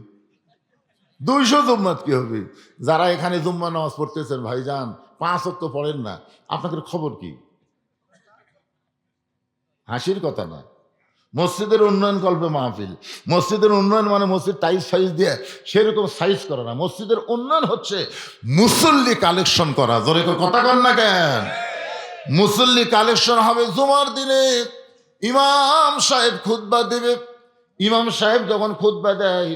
200 জুম্মাত কি হবে? যারা এখানে জুম্মা নামাজ পড়তেছেন ভাইজান, 5 ওয়াক্ত পড়েন না, আপনাদের খবর কি? হাসির কথা না। মসজিদের উন্নয়ন কল্পে মাহফিল। মসজিদের উন্নয়ন মানে মসজিদ টাইস ফাইস দিয়ে সেরকম সাইজ করা না। মসজিদের উন্নয়ন হচ্ছে মুসল্লি কালেকশন করা। জোরে কথা কন না কেন? মুসল্লি কালেকশন হবে জুমার দিনে। ইমাম সাহেব খুতবা দেবে। ইমাম সাহেব যখন খুতবা দেয়,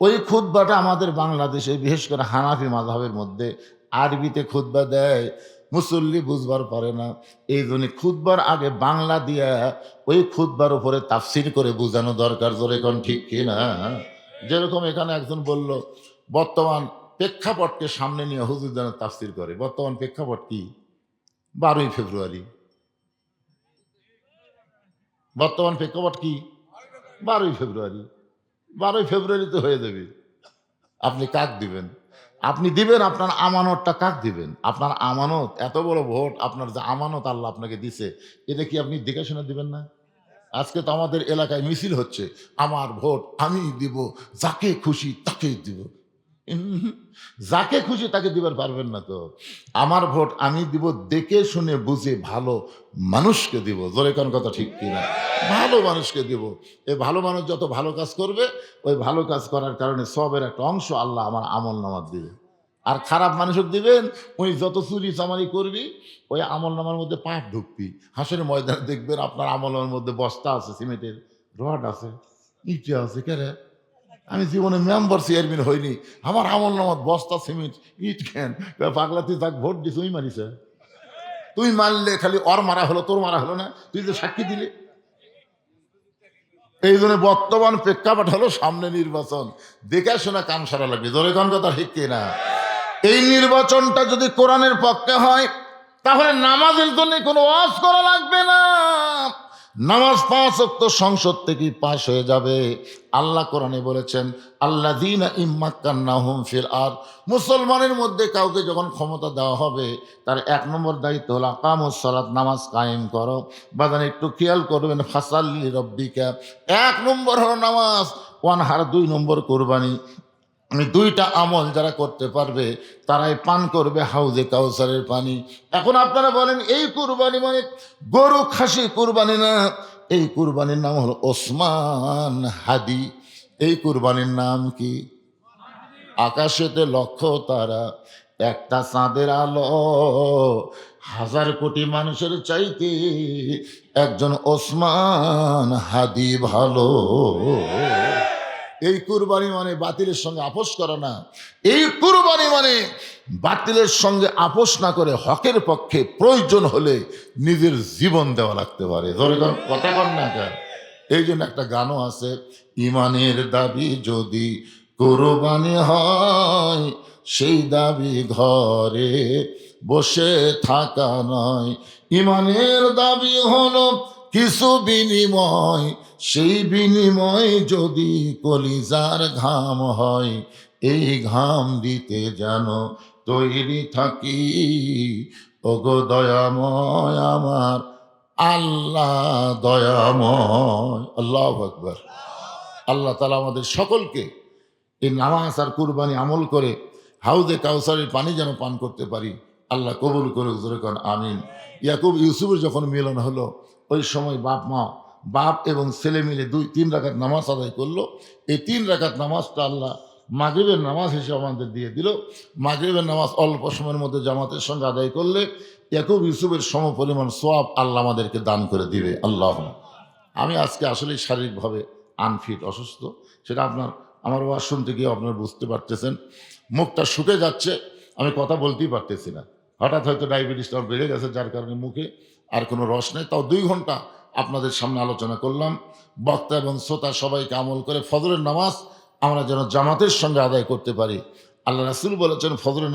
ওই খুতবাটা আমাদের বাংলাদেশে বিশেষ করে হানাফি মাযহাবের মধ্যে আরবিতে খুতবা দেয়, মুসল্লি বুঝবার পারে না। এই জন্য খুতবার আগে বাংলা দিয়া ওই খুতবার উপরে তাফসির করে বোঝানো দরকার। জোরে কোন ঠিক কিনা? যেরকম এখানে একজন বলল, বর্তমান প্রেক্ষাপটকে সামনে নিয়ে হুজুর যেন তাফসির করে। বর্তমান প্রেক্ষাপট কি? 12ই ফেব্রুয়ারি। বর্তমান প্রেক্ষাপট কি? 12ই ফেব্রুয়ারি। 12ই ফেব্রুয়ারিতে হয়ে যাবে। আপনি কাক দিবেন? আপনি দিবেন আপনার আমানতটা কাক দিবেন? আপনার আমানত, এত বড় ভোট, আপনার যে আমানত আল্লাহ আপনাকে দিছে, এটা কি আপনি দেখে শুনে দিবেন না? আজকে তো আমাদের এলাকায় মিছিল হচ্ছে, আমার ভোট আমি দিব, যাকে খুশি তাকে দিব। যাকে খুশি তাকে দিবার পারবেন না তো। আমার ভোট আমি দিব দেখে শুনে বুঝে ভালো মানুষকে দিব। জোরে কোন কথা ঠিক কিনা? ভালো মানুষকে দিব। এই ভালো মানুষ যত ভালো কাজ করবে, ওই ভালো কাজ করার কারণে সবের একটা অংশ আল্লাহ আমার আমল নামার দিবে। আর খারাপ মানুষকে দিবেন, ওই যত চুরি চামারি করবি, ওই আমল নামার মধ্যে পাপ ঢুকবি। হাসের ময়দানে দেখবেন আপনার আমল নামার মধ্যে বস্তা আছে, সিমেন্টের রড আছে, ইটে আছে। কেরে? আমি জীবনে মেম্বার চেয়ারম্যান হইনি, আমার আমল নামাত বস্তা সিমেন্ট ইট কেন? পাগলা, তুই তাকে ভোট দিস, তুই মারিছে। তুই মারলে খালি ওর মারা হলো, তোর মারা হলো না? তুই যে সাক্ষী দিলি। এই জন্য বর্তমান প্রেক্ষাপট হলো সামনে নির্বাচন, দেখে শোনা কাম সারা লাগবে। জোরে কোন কথা ঠিক কিনা? এই নির্বাচনটা যদি কোরআনের পক্ষে হয় তাহলে নামাজের জন্য কোনো ওয়াজ করা লাগবে না। নামাজ 5 ওয়াক্ত সংসদ থেকেই পাশ হয়ে যাবে। আল্লাহ কোরআনে বলেছেন আল্লাযীনা ইম্মাক্কান্নাহুম ফিল আরদ, মুসলমানের মধ্যে কাউকে যখন ক্ষমতা দেওয়া হবে তার 1 নম্বর দায়িত্ব হলো আকামুস সালাত, নামাজ কায়েম করো। বাদান একটু খেয়াল করবেন, ফাসাল্লি রব্বিকা 1 নম্বর হলো নামাজ, ওয়ানহার 2 নম্বর কুরবানি। আমি 2টা আমল যারা করতে পারবে তারাই পান করবে হাউজে কাউসারের পানি। এখন আপনারা বলেন এই কুরবানি মানে গরু খাসি কুরবানি না, এই কুরবানির নাম হলো ওসমান হাদি। এই কুরবানির নাম কি? আকাশেতে লক্ষ তারা, একটা চাঁদের আলো, 1000 কোটি মানুষের চাইতে একজন ওসমান হাদি ভালো। এই কুরবানি মানে বাতিলের সঙ্গে আপোষ করা না। এই কুরবানি মানে বাতিলের সঙ্গে আপোষ না করে হকের পক্ষে প্রয়োজন হলে নিজের জীবন দেওয়া লাগতে পারে। ধরে কথা কন না কেন? এই জন্য একটা গানও আছে, ইমানের দাবি যদি কুরবানি হয় সেই দাবি ঘরে বসে থাকা নয়। ইমানের দাবি হলো কিছু বিনিময়, সেই বিনিময় যদি কলিজার ঘাম হয়, এই ঘাম দিতে যেন তৈরি থাকি। ওগো দয়াময় আমার আল্লাহ দয়াময়। আল্লাহু আকবার। আল্লাহ তাআলা আমাদের সকলকে এই নামাজ আর কুরবানি আমল করে হাউজে কাউসারের পানি যেন পান করতে পারি। আল্লাহ কবুল করুক, জোরে কোন আমিন। ইয়াকুব ইউসুফের যখন মিলন হলো ওই সময় বাপ এবং ছেলে মিলে 2-3 রাকাত নামাজ আদায় করলো। এই 3 রাকাত নামাজটা আল্লাহ মাগরিবের নামাজ হিসেবে আমাদের দিয়ে দিল। মাগরিবের নামাজ অল্প সময়ের মধ্যে জামাতের সঙ্গে আদায় করলে ইয়াকুব ইউসুফের সমপরিমাণ সওয়াব আল্লাহ আমাদেরকে দান করে দিবে। আল্লাহ। আমি আজকে আসলেই শারীরিকভাবে আনফিট, অসুস্থ, সেটা আমার ওয়াজ শুনতে গিয়ে আপনারা বুঝতে পারতেছেন। মুখটা শুকে যাচ্ছে, আমি কথা বলতেই পারতেছি না। হঠাৎ হয়তো ডায়াবেটিসটা বেড়ে গেছে, যার কারণে মুখে আর কোনো রস নেই। তাও 2 ঘন্টা আপনাদের সামনে আলোচনা করলাম। বক্তা এবং শ্রোতা সবাইকে আমল করে ফজরের নামাজ আমরা যেন জামাতের সঙ্গে আদায় করতে পারি। আল্লাহ রাসূল বলেছেন ফজরের